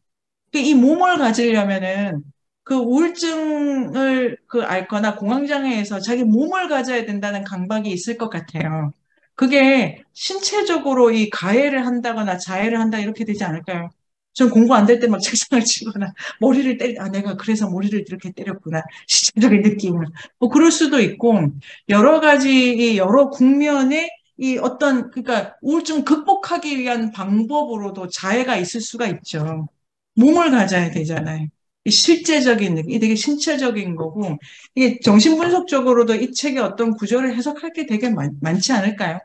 이 몸을 가지려면은 그 우울증을 앓거나 공황장애에서 자기 몸을 가져야 된다는 강박이 있을 것 같아요. 그게 신체적으로 이 가해를 한다거나 자해를 한다 이렇게 되지 않을까요? 전 공부 안 될 때 막 책상을 치거나 머리를 내가 그래서 머리를 이렇게 때렸구나. 신체적인 느낌을. 뭐 그럴 수도 있고 여러 가지 이 여러 국면의 이 그러니까 우울증 극복하기 위한 방법으로도 자해가 있을 수가 있죠. 몸을 가져야 되잖아요. 이 실제적인 느낌, 이 되게 신체적인 거고, 이게 정신분석적으로도 이 책의 어떤 구조를 해석할 게 되게 많지 않을까요?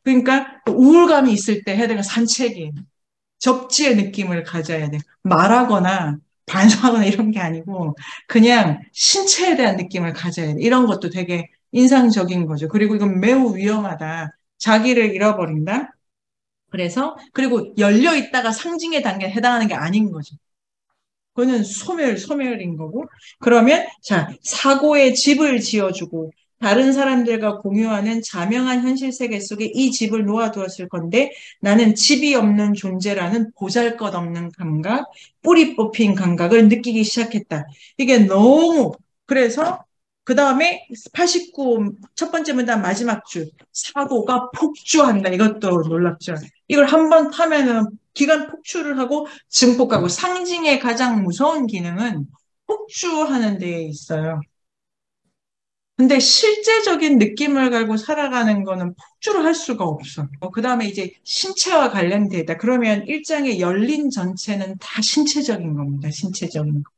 그러니까 우울감이 있을 때 해야 되는 산책이에요. 접지의 느낌을 가져야 돼. 말하거나 반성하거나 이런 게 아니고 그냥 신체에 대한 느낌을 가져야 돼. 이런 것도 되게 인상적인 거죠. 그리고 이건 매우 위험하다. 자기를 잃어버린다. 그리고 열려 있다가 상징의 단계에 해당하는 게 아닌 거죠. 그거는 소멸인 거고. 그러면, 자, 사고의 집을 지어주고, 다른 사람들과 공유하는 자명한 현실 세계 속에 이 집을 놓아두었을 건데, 나는 집이 없는 존재라는 보잘것없는 감각, 뿌리 뽑힌 감각을 느끼기 시작했다. 이게 너무, 그래서, 그 다음에 89, 첫 번째 문단 마지막 줄, 사고가 폭주한다. 이것도 놀랍죠. 이걸 한 번 타면은 기관 폭주를 하고 증폭하고 상징의 가장 무서운 기능은 폭주하는 데에 있어요. 근데 실제적인 느낌을 가지고 살아가는 거는 폭주를 할 수가 없어. 그 다음에 이제 신체와 관련돼 있다. 그러면 일장의 열린 전체는 다 신체적인 겁니다. 신체적인 거.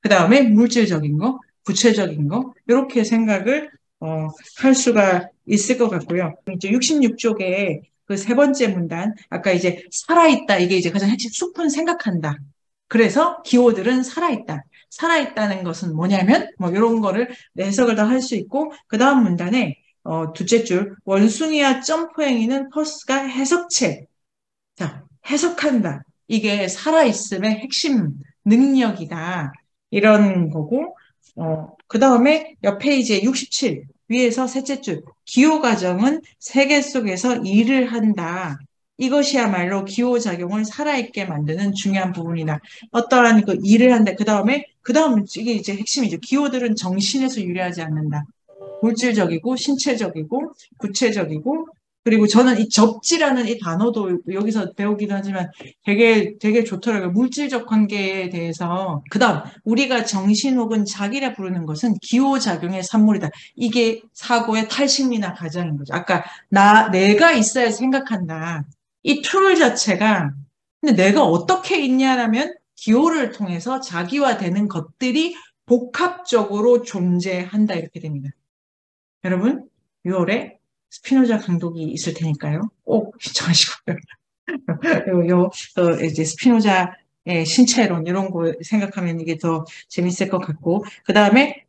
그 다음에 물질적인 거, 구체적인 거 이렇게 생각을 할 수가 있을 것 같고요. 이제 66쪽에 그 세 번째 문단 아까 이제 살아있다 이게 이제 가장 핵심 숲은 생각한다. 그래서 기호들은 살아있다. 살아있다는 것은 뭐냐면 뭐 이런 거를 해석을 다 할 수 있고 그 다음 문단에 둘째 줄 원숭이와 점프행위는 퍼스가 해석체. 자 해석한다. 이게 살아있음의 핵심 능력이다. 이런 거고, 그 다음에 옆 페이지에 67, 위에서 셋째 줄, 기호과정은 세계 속에서 일을 한다. 이것이야말로 기호작용을 살아있게 만드는 중요한 부분이다. 어떠한 그 일을 한다. 그 다음, 이게 이제 핵심이죠. 기호들은 정신에서 유래하지 않는다. 물질적이고, 신체적이고, 구체적이고, 그리고 저는 이 접지라는 이 단어도 여기서 배우기도 하지만 되게 좋더라고요. 물질적 관계에 대해서. 그다음 우리가 정신 혹은 자기라 부르는 것은 기호작용의 산물이다. 이게 사고의 탈식미나 가장인 거죠. 아까 내가 있어야 생각한다. 이 툴 자체가 근데 내가 어떻게 있냐라면 기호를 통해서 자기화되는 것들이 복합적으로 존재한다 이렇게 됩니다. 여러분 6월에 스피노자 강독이 있을 테니까요. 꼭 신청하시고요. 이제 스피노자의 신체론 이런 거 생각하면 이게 더 재밌을 것 같고 그 다음에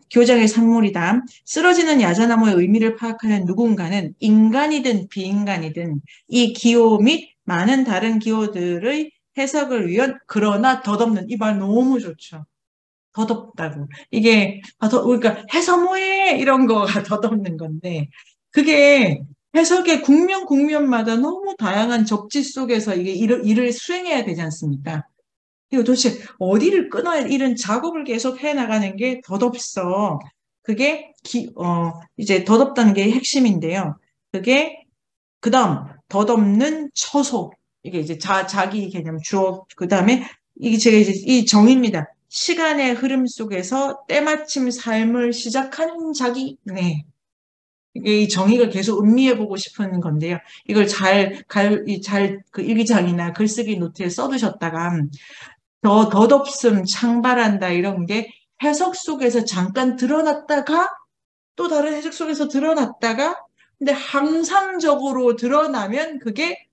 기호작의 산물이다. 쓰러지는 야자나무의 의미를 파악하는 누군가는 인간이든 비인간이든 이 기호 및 많은 다른 기호들의 해석을 위한 그러나 덧없는 이 말 너무 좋죠. 덧없다고. 이게 그러니까 해서 뭐해 이런 거가 덧없는 건데 그게 해석의 국면마다 너무 다양한 접지 속에서 이게 일을 수행해야 되지 않습니까? 이거 도대체 어디를 끊어야 이런 작업을 계속 해 나가는 게 덧없어. 그게 이제 덧없다는 게 핵심인데요. 그게 그다음 덧없는 처소. 이게 이제 자기 개념 주어 그다음에 이게 제가 이제 이 정의입니다. 시간의 흐름 속에서 때마침 삶을 시작하는 자기. 네. 이게 이 정의를 계속 음미해 보고 싶은 건데요. 이걸 그 일기장이나 글쓰기 노트에 써두셨다가 덧없음, 창발한다 이런 게 해석 속에서 잠깐 드러났다가 또 다른 해석 속에서 드러났다가 근데 항상적으로 드러나면 그게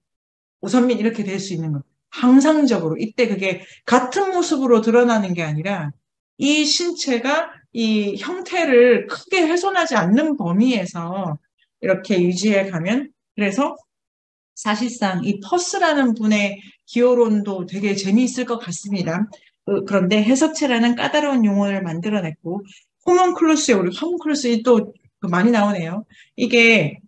오선민 이렇게 될 수 있는 거. 항상적으로 이때 그게 같은 모습으로 드러나는 게 아니라 이 신체가 이 형태를 크게 훼손하지 않는 범위에서 이렇게 유지해 가면 그래서 사실상 이 퍼스라는 분의 기호론도 되게 재미있을 것 같습니다. 그런데 해석체라는 까다로운 용어를 만들어냈고 호문클루스에 우리 호문클루스 또 많이 나오네요. 이게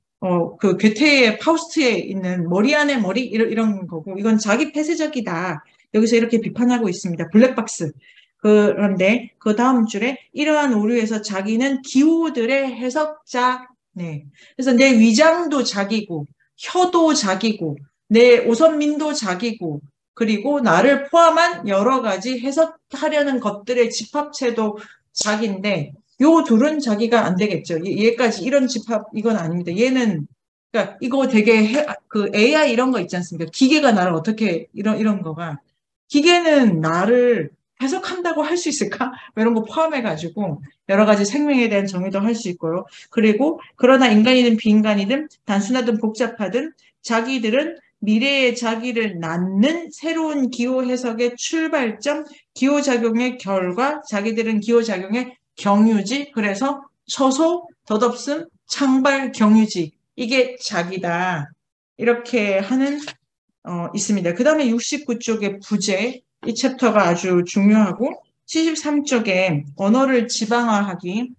그 괴테의 파우스트에 있는 머리 안에 머리 이런 거고 이건 자기 폐쇄적이다. 여기서 이렇게 비판하고 있습니다. 블랙박스. 그런데 그 다음 줄에 이러한 오류에서 자기는 기호들의 해석자. 네. 그래서 내 위장도 자기고 혀도 자기고 내 오선민도 자기고 그리고 나를 포함한 여러 가지 해석하려는 것들의 집합체도 자기인데 요 둘은 자기가 안 되겠죠. 얘까지 이런 집합 이건 아닙니다. 얘는 그러니까 이거 되게 그 AI 이런 거 있지 않습니까? 기계가 나를 어떻게 이런 거가 기계는 나를 해석한다고 할 수 있을까? 이런 거 포함해가지고 여러 가지 생명에 대한 정의도 할 수 있고요. 그리고 그러나 인간이든 비인간이든 단순하든 복잡하든 자기들은 미래의 자기를 낳는 새로운 기호 해석의 출발점, 기호작용의 결과, 자기들은 기호작용의 경유지, 그래서 처소, 덧없음, 창발, 경유지. 이게 자기다. 이렇게 하는, 있습니다. 그 다음에 69쪽의 부제, 이 챕터가 아주 중요하고, 73쪽에 언어를 지방화하기.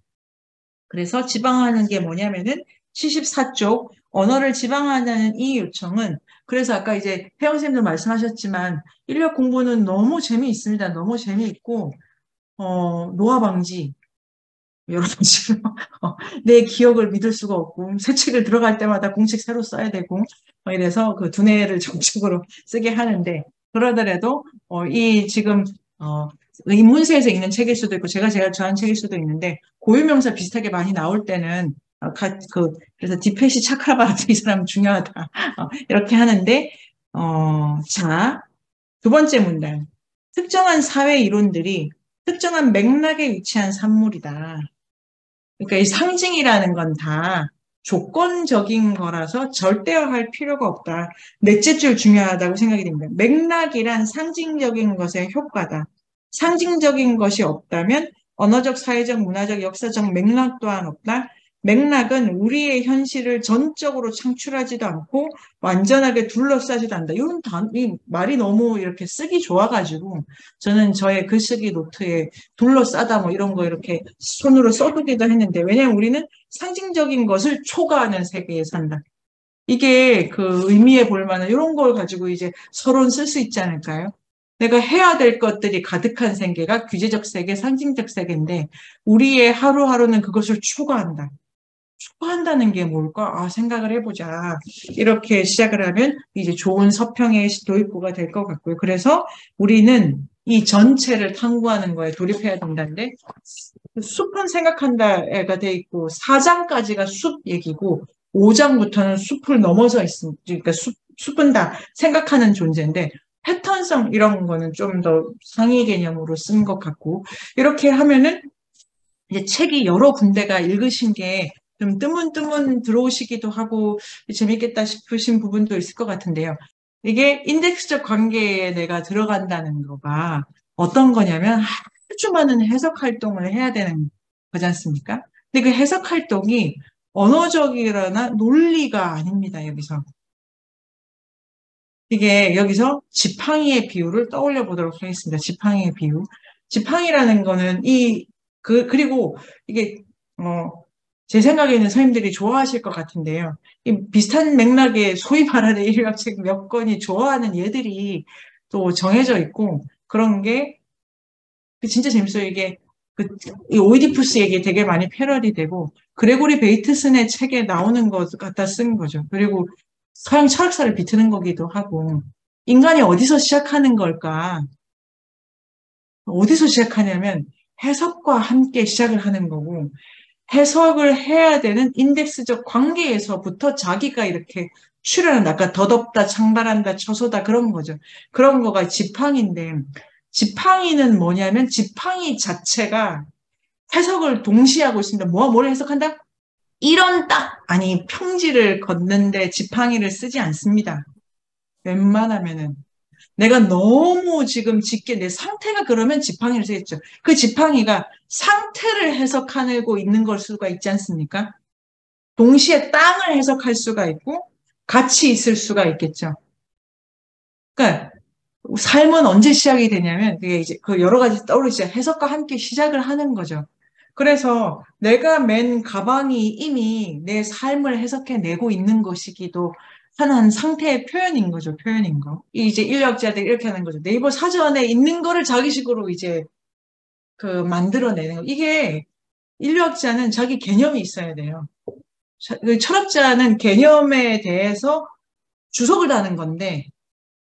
그래서 지방화하는 게 뭐냐면은, 74쪽, 언어를 지방화하는 이 요청은, 그래서 아까 이제 혜영 선생님도 말씀하셨지만, 인력 공부는 너무 재미있습니다. 너무 재미있고, 노화 방지, 여러 가지로 내 기억을 믿을 수가 없고 새 책을 들어갈 때마다 공책 새로 써야 되고 이래서 그 두뇌를 정책으로 쓰게 하는데 그러더라도 이 지금 인문세에서 읽는 책일 수도 있고 제가 좋아하는 책일 수도 있는데 고유명사 비슷하게 많이 나올 때는 그래서 디페시 차크라바트 이 사람 중요하다 이렇게 하는데 자, 두 번째 문단 특정한 사회 이론들이 특정한 맥락에 위치한 산물이다. 그러니까 이 상징이라는 건 다 조건적인 거라서 절대화할 필요가 없다. 넷째 줄 중요하다고 생각이 됩니다. 맥락이란 상징적인 것의 효과다. 상징적인 것이 없다면 언어적, 사회적, 문화적, 역사적 맥락 또한 없다. 맥락은 우리의 현실을 전적으로 창출하지도 않고 완전하게 둘러싸지도 않는다. 이 말이 너무 이렇게 쓰기 좋아가지고 저는 저의 글쓰기 노트에 둘러싸다 뭐 이런 거 이렇게 손으로 써두기도 했는데 왜냐면 우리는 상징적인 것을 초과하는 세계에 산다. 이게 그 의미해 볼 만한 이런 걸 가지고 이제 서론 쓸 수 있지 않을까요? 내가 해야 될 것들이 가득한 세계가 규제적 세계, 상징적 세계인데 우리의 하루하루는 그것을 초과한다. 한다는 게 뭘까? 아, 생각을 해보자. 이렇게 시작을 하면 이제 좋은 서평의 도입부가 될 것 같고요. 그래서 우리는 이 전체를 탐구하는 거에 돌입해야 된다는데, 숲은 생각한다가 돼 있고, 4장까지가 숲 얘기고, 5장부터는 숲을 넘어서 있습니다. 그러니까 숲은 다 생각하는 존재인데, 패턴성 이런 거는 좀 더 상위 개념으로 쓴 것 같고, 이렇게 하면은 이제 책이 여러 군데가 읽으신 게 좀 뜨문뜨문 들어오시기도 하고 재밌겠다 싶으신 부분도 있을 것 같은데요. 이게 인덱스적 관계에 내가 들어간다는 거가 어떤 거냐면 아주 많은 해석 활동을 해야 되는 거지 않습니까? 근데 그 해석 활동이 언어적이거나 논리가 아닙니다, 여기서. 이게 여기서 지팡이의 비유를 떠올려 보도록 하겠습니다. 지팡이의 비유. 지팡이라는 거는 그리고 이게, 제 생각에는 선생님들이 좋아하실 것 같은데요. 이 비슷한 맥락의 소위 말하는 인류학책 몇 권이 좋아하는 예들이 또 정해져 있고, 그런 게 진짜 재밌어요. 이 오이디푸스 얘기 되게 많이 패러디 되고, 그레고리 베이트슨의 책에 나오는 것 갖다 쓴 거죠. 그리고 서양 철학사를 비트는 거기도 하고, 인간이 어디서 시작하는 걸까? 어디서 시작하냐면 해석과 함께 시작을 하는 거고, 해석을 해야 되는 인덱스적 관계에서부터 자기가 이렇게 출현한다. 아까 더덥다, 창발한다, 처소다 그런 거죠. 그런 거가 지팡이인데, 지팡이는 뭐냐면 지팡이 자체가 해석을 동시에 하고 있습니다. 뭘 해석한다? 이런 아니 평지를 걷는데 지팡이를 쓰지 않습니다. 웬만하면은. 내가 너무 지금 내 상태가 그러면 지팡이를 쓰겠죠. 그 지팡이가 상태를 해석하고 있는 걸 수가 있지 않습니까? 동시에 땅을 해석할 수가 있고 같이 있을 수가 있겠죠. 그러니까 삶은 언제 시작이 되냐면 그게 이제 그 여러 가지 떠오르시죠. 해석과 함께 시작을 하는 거죠. 그래서 내가 맨 가방이 이미 내 삶을 해석해내고 있는 것이기도 하는 상태의 표현인 거죠. 표현인 거. 이제 인류학자들이 이렇게 하는 거죠. 네이버 사전에 있는 거를 자기식으로 이제 만들어내는 거. 이게 인류학자는 자기 개념이 있어야 돼요. 철학자는 개념에 대해서 주석을 다는 건데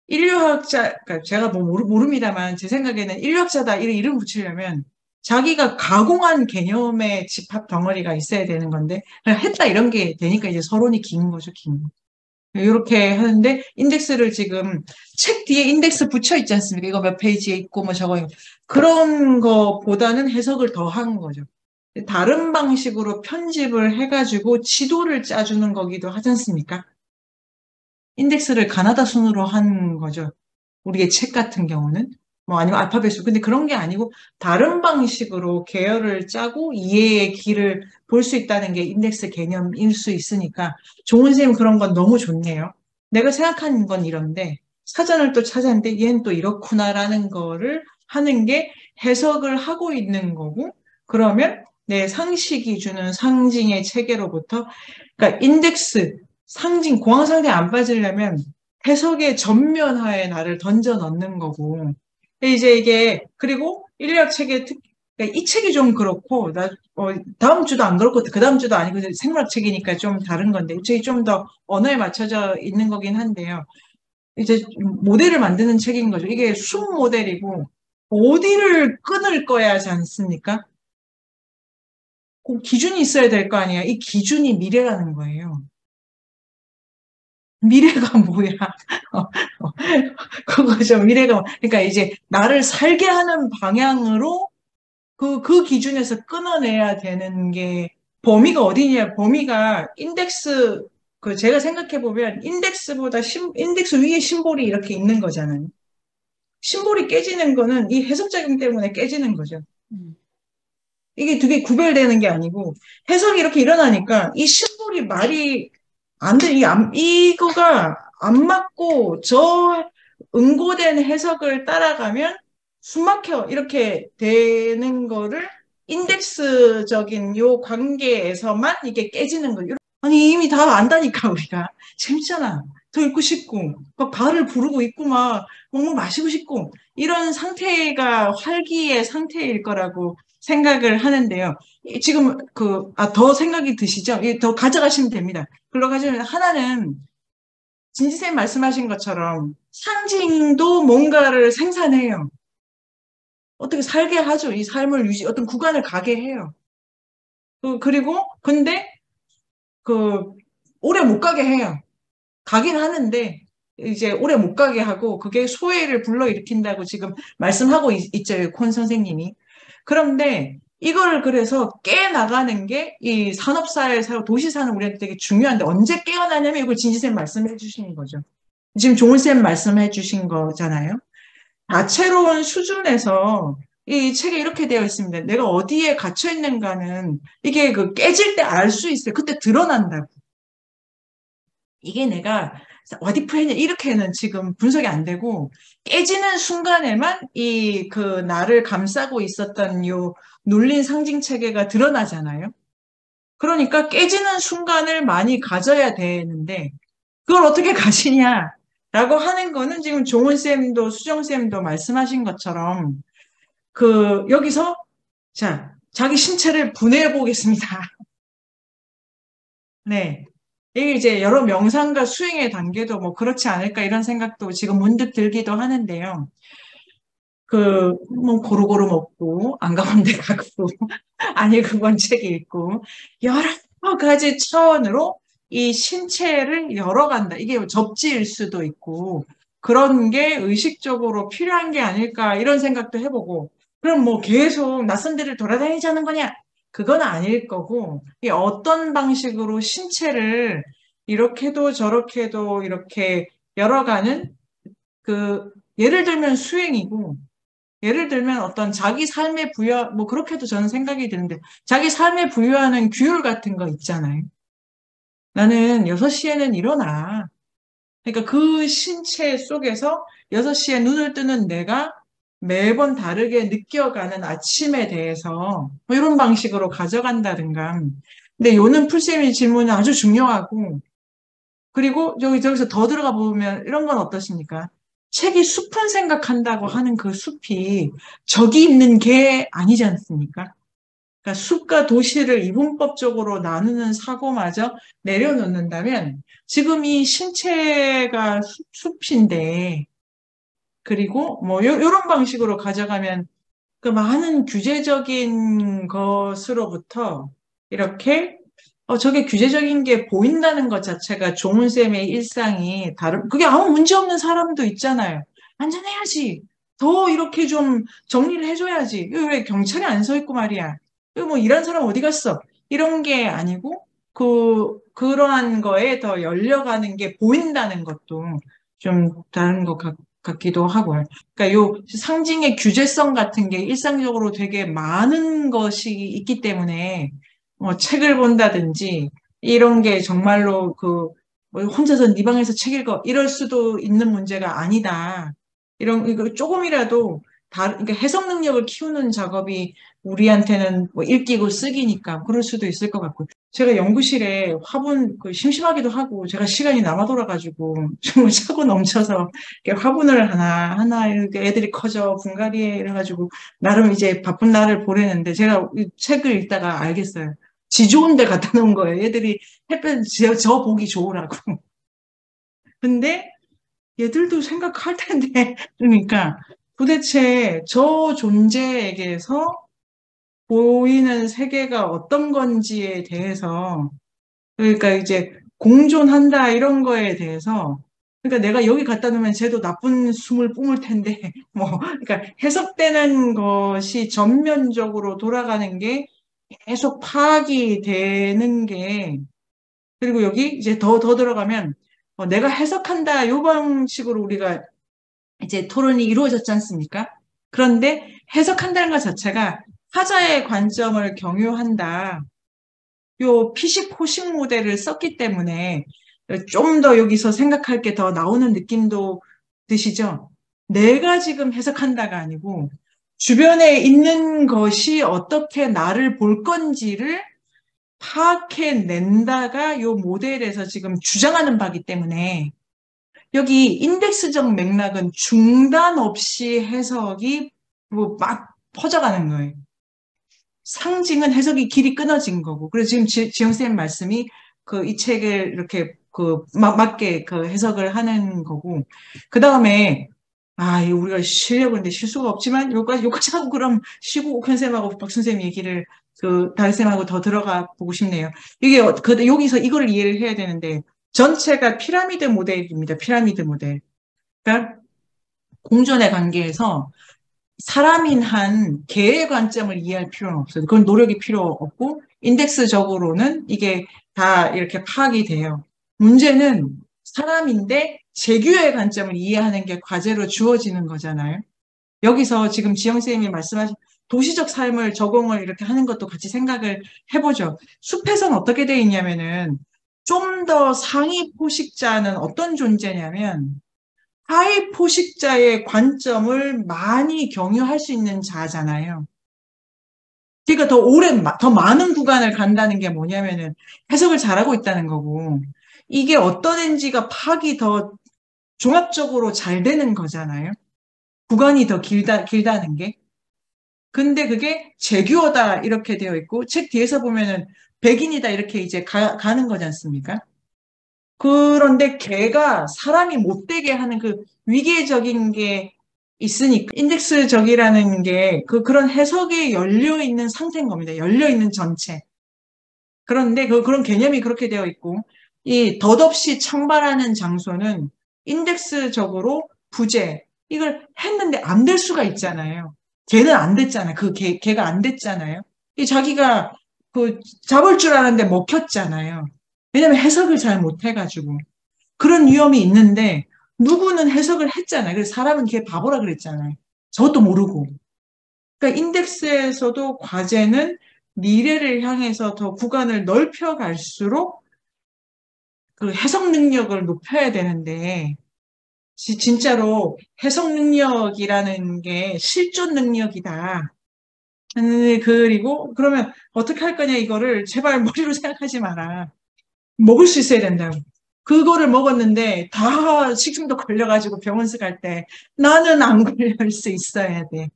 그러니까 제가 뭐 모릅니다만 제 생각에는 인류학자다 이런 이름 붙이려면 자기가 가공한 개념의 집합 덩어리가 있어야 되는 건데 그냥 했다 이런 게 되니까 이제 서론이 긴 거죠, 긴 거. 이렇게 하는데 인덱스를 지금 책 뒤에 인덱스 붙여 있지 않습니까? 이거 몇 페이지에 있고 뭐 저거 그런 거보다는 해석을 더 한 거죠. 다른 방식으로 편집을 해가지고 지도를 짜주는 거기도 하지 않습니까? 인덱스를 가나다 순으로 한 거죠. 우리의 책 같은 경우는. 뭐 아니면 알파벳으로. 근데 그런 게 아니고 다른 방식으로 계열을 짜고 이해의 길을 볼 수 있다는 게 인덱스 개념일 수 있으니까 좋은 선생님 그런 건 너무 좋네요. 내가 생각하는 건 이런데 사전을 또 찾았는데 얘는 또 이렇구나라는 거를 하는 게 해석을 하고 있는 거고 그러면 내 상식이 주는 상징의 체계로부터 그러니까 인덱스 상징, 공황 상태에 안 빠지려면 해석의 전면화에 나를 던져 넣는 거고. 근데 이제 그리고 인류학 책의 그러니까 이 책이 좀 그렇고, 다음 주도 안 그렇고, 그 다음 주도 아니고, 생물학 책이니까 좀 다른 건데, 이 책이 좀 더 언어에 맞춰져 있는 거긴 한데요. 이제 모델을 만드는 책인 거죠. 이게 순 모델이고, 어디를 끊을 거야 하지 않습니까? 그 기준이 있어야 될 거 아니에요. 이 기준이 미래라는 거예요. 미래가 뭐야? 그거죠. 그러니까 이제 나를 살게 하는 방향으로 그 기준에서 끊어내야 되는 게 범위가 어디냐? 범위가 인덱스, 제가 생각해보면 인덱스 위에 심볼이 이렇게 있는 거잖아요. 심볼이 깨지는 거는 이 해석작용 때문에 깨지는 거죠. 이게 되게 구별되는 게 아니고 해석이 이렇게 일어나니까 이 심볼이 말이 안 돼. 이거가 안 맞고 저 응고된 해석을 따라가면 숨막혀 이렇게 되는 거를 인덱스적인 요 관계에서만 이게 깨지는 거예요. 아니 이미 다 안다니까 우리가 재밌잖아. 더 읽고 싶고 막 발을 부르고 있고 막 먹물 마시고 싶고 이런 상태가 활기의 상태일 거라고 생각을 하는데요. 지금 더 생각이 드시죠? 더 가져가시면 됩니다. 글로 가시면 하나는 진지쌤 말씀하신 것처럼 상징도 뭔가를 생산해요. 어떻게 살게 하죠. 이 삶을 어떤 구간을 가게 해요. 그리고 근데 오래 못 가게 해요. 가긴 하는데 이제 오래 못 가게 하고 그게 소외를 불러일으킨다고 지금 말씀하고 있죠. 콘 선생님이. 그런데 이걸 그래서 깨나가는 게 이 산업사회에서 도시 사는 우리한테 되게 중요한데 언제 깨어나냐면 이걸 진지쌤 말씀해 주시는 거죠. 지금 종훈쌤 말씀해 주신 거잖아요. 다채로운 수준에서 이 책에 이렇게 되어 있습니다. 내가 어디에 갇혀 있는가는 이게 깨질 때 알 수 있어요. 그때 드러난다고. 이게 내가 어디프 했냐 이렇게는 지금 분석이 안 되고 깨지는 순간에만 나를 감싸고 있었던 요 눌린 상징 체계가 드러나잖아요. 그러니까 깨지는 순간을 많이 가져야 되는데 그걸 어떻게 가지냐라고 하는 거는 지금 종훈쌤도 수정쌤도 말씀하신 것처럼 여기서 자 자기 신체를 분해해 보겠습니다. 네. 이게 이제 여러 명상과 수행의 단계도 뭐 그렇지 않을까 이런 생각도 지금 문득 들기도 하는데요. 뭐 고루고루 먹고 안 가본 데 가고 안 읽은 책 읽고 여러 가지 차원으로 이 신체를 열어간다. 이게 접지일 수도 있고 그런 게 의식적으로 필요한 게 아닐까 이런 생각도 해보고 그럼 뭐 계속 낯선 데를 돌아다니자는 거냐? 그건 아닐 거고 이 어떤 방식으로 신체를 이렇게도 저렇게도 이렇게 열어가는 예를 들면 수행이고 예를 들면 어떤 자기 삶에 뭐 그렇게도 저는 생각이 드는데 자기 삶에 부여하는 규율 같은 거 있잖아요. 나는 6시에는 일어나. 그러니까 그 신체 속에서 6시에 눈을 뜨는 내가 매번 다르게 느껴가는 아침에 대해서 뭐 이런 방식으로 가져간다든가. 근데 요는 풀쌤의 질문은 아주 중요하고 그리고 저기서 더 들어가 보면 이런 건 어떠십니까? 책이 숲은 생각한다고 하는 그 숲이 저기 있는 게 아니지 않습니까? 그러니까 숲과 도시를 이분법적으로 나누는 사고마저 내려놓는다면 지금 이 신체가 숲인데 그리고 뭐 요런 방식으로 가져가면 그 많은 규제적인 것으로부터 이렇게 저게 규제적인 게 보인다는 것 자체가 종훈쌤의 일상이 그게 아무 문제 없는 사람도 있잖아요. 안전해야지. 더 이렇게 좀 정리를 해줘야지. 이거 왜 경찰이 안 서 있고 말이야. 이거 뭐 이런 사람 어디 갔어? 이런 게 아니고, 그러한 거에 더 열려가는 게 보인다는 것도 좀 다른 것 같기도 하고요. 그러니까 요 상징의 규제성 같은 게 일상적으로 되게 많은 것이 있기 때문에 뭐 책을 본다든지 이런 게 정말로 뭐 혼자서 네 방에서 책 읽어 이럴 수도 있는 문제가 아니다. 이거 조금이라도 그러니까 해석 능력을 키우는 작업이 우리한테는 뭐 읽기고 쓰기니까 그럴 수도 있을 것 같고 제가 연구실에 화분 심심하기도 하고 제가 시간이 남아 돌아가지고 정말 차고 넘쳐서 이렇게 화분을 하나 이렇게 애들이 커져 분갈이에 이래가지고 나름 이제 바쁜 날을 보내는데 제가 이 책을 읽다가 알겠어요. 지 좋은 데 갖다 놓은 거예요. 얘들이 햇볕 저 보기 좋으라고. 근데 얘들도 생각할 텐데 그러니까 도대체 저 존재에게서 보이는 세계가 어떤 건지에 대해서 그러니까 이제 공존한다 이런 거에 대해서 그러니까 내가 여기 갖다 놓으면 쟤도 나쁜 숨을 뿜을 텐데 뭐 그러니까 해석되는 것이 전면적으로 돌아가는 게 계속 파악이 되는 게 그리고 여기 이제 더 들어가면 내가 해석한다 요 방식으로 우리가 이제 토론이 이루어졌지 않습니까? 그런데 해석한다는 것 자체가 타자의 관점을 경유한다. 요 피식 호식 모델을 썼기 때문에 좀 더 여기서 생각할 게 더 나오는 느낌도 드시죠? 내가 지금 해석한다가 아니고 주변에 있는 것이 어떻게 나를 볼 건지를 파악해낸다가 요 모델에서 지금 주장하는 바기 때문에 여기 인덱스적 맥락은 중단 없이 해석이 뭐 막 퍼져가는 거예요. 상징은 해석이 길이 끊어진 거고. 그래서 지금 지영쌤 말씀이 이 책을 이렇게 맞게 해석을 하는 거고. 그 다음에, 우리가 쉬려고 했는데 쉴 수가 없지만, 요까지 하고 그럼 쉬고 옥현쌤하고 박선생님 얘기를 다혜쌤하고 더 들어가 보고 싶네요. 이게, 여기서 이걸 이해를 해야 되는데, 전체가 피라미드 모델입니다. 피라미드 모델. 그러니까, 공존의 관계에서 사람인 한 개의 관점을 이해할 필요는 없어요. 그건 노력이 필요 없고, 인덱스적으로는 이게 다 이렇게 파악이 돼요. 문제는 사람인데 재규의 관점을 이해하는 게 과제로 주어지는 거잖아요. 여기서 지금 지영쌤이 말씀하신 도시적 삶을 적용을 이렇게 하는 것도 같이 생각을 해보죠. 숲에서는 어떻게 돼 있냐면은 좀 더 상위 포식자는 어떤 존재냐면 하위 포식자의 관점을 많이 경유할 수 있는 자잖아요. 그러니까 더 많은 구간을 간다는 게 뭐냐면은 해석을 잘하고 있다는 거고, 이게 어떤 애인지가 파악이 더 종합적으로 잘 되는 거잖아요. 구간이 더 길다는 게. 근데 그게 재규어다 이렇게 되어 있고, 책 뒤에서 보면은 백인이다 이렇게 이제 가는 거지 않습니까? 그런데 걔가 사람이 못 되게 하는 그 위계적인 게 있으니까 인덱스적이라는 게 그런 해석에 열려 있는 상태인 겁니다. 열려 있는 전체. 그런데 그런 개념이 그렇게 되어 있고 이 덧없이 창발하는 장소는 인덱스적으로 부재 이걸 했는데 안 될 수가 있잖아요. 걔는 안 됐잖아요. 걔가 안 됐잖아요. 자기가 잡을 줄 알았는데 먹혔잖아요. 왜냐면 해석을 잘 못해가지고. 그런 위험이 있는데 누구는 해석을 했잖아요. 그래서 사람은 걔 바보라 그랬잖아요. 저것도 모르고. 그러니까 인덱스에서도 과제는 미래를 향해서 더 구간을 넓혀갈수록 그 해석 능력을 높여야 되는데 진짜로 해석 능력이라는 게 실존 능력이다. 그리고 그러면 어떻게 할 거냐 이거를 제발 머리로 생각하지 마라. 먹을 수 있어야 된다고. 그거를 먹었는데 다 식중독 걸려가지고 병원서 갈 때 나는 안 걸릴 수 있어야 돼.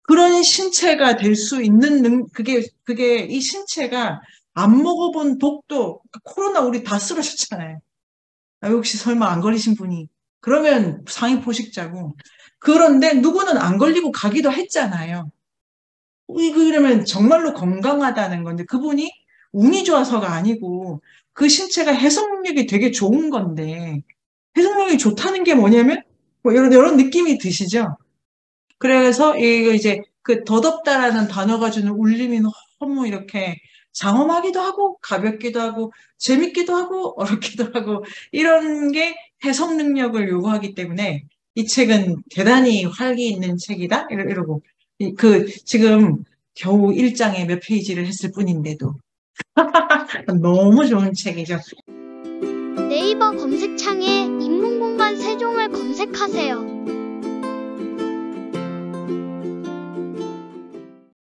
그런 신체가 될 수 있는 그게 이 신체가 안 먹어본 독도 코로나 우리 다 쓰러졌잖아요. 혹시 설마 안 걸리신 분이 그러면 상위 포식자고 그런데 누구는 안 걸리고 가기도 했잖아요. 그러면 정말로 건강하다는 건데 그분이 운이 좋아서가 아니고 그 신체가 해석 능력이 되게 좋은 건데 해석 능력이 좋다는 게 뭐냐면 뭐 이런 느낌이 드시죠? 그래서 이거 이제 덧없다라는 단어가 주는 울림이 너무 이렇게 장엄하기도 하고 가볍기도 하고 재밌기도 하고 어렵기도 하고 이런 게 해석 능력을 요구하기 때문에 이 책은 대단히 활기 있는 책이다 이러고 지금 겨우 1장에 몇 페이지를 했을 뿐인데도 너무 좋은 책이죠. 네이버 검색창에 인문공간 세종을 검색하세요.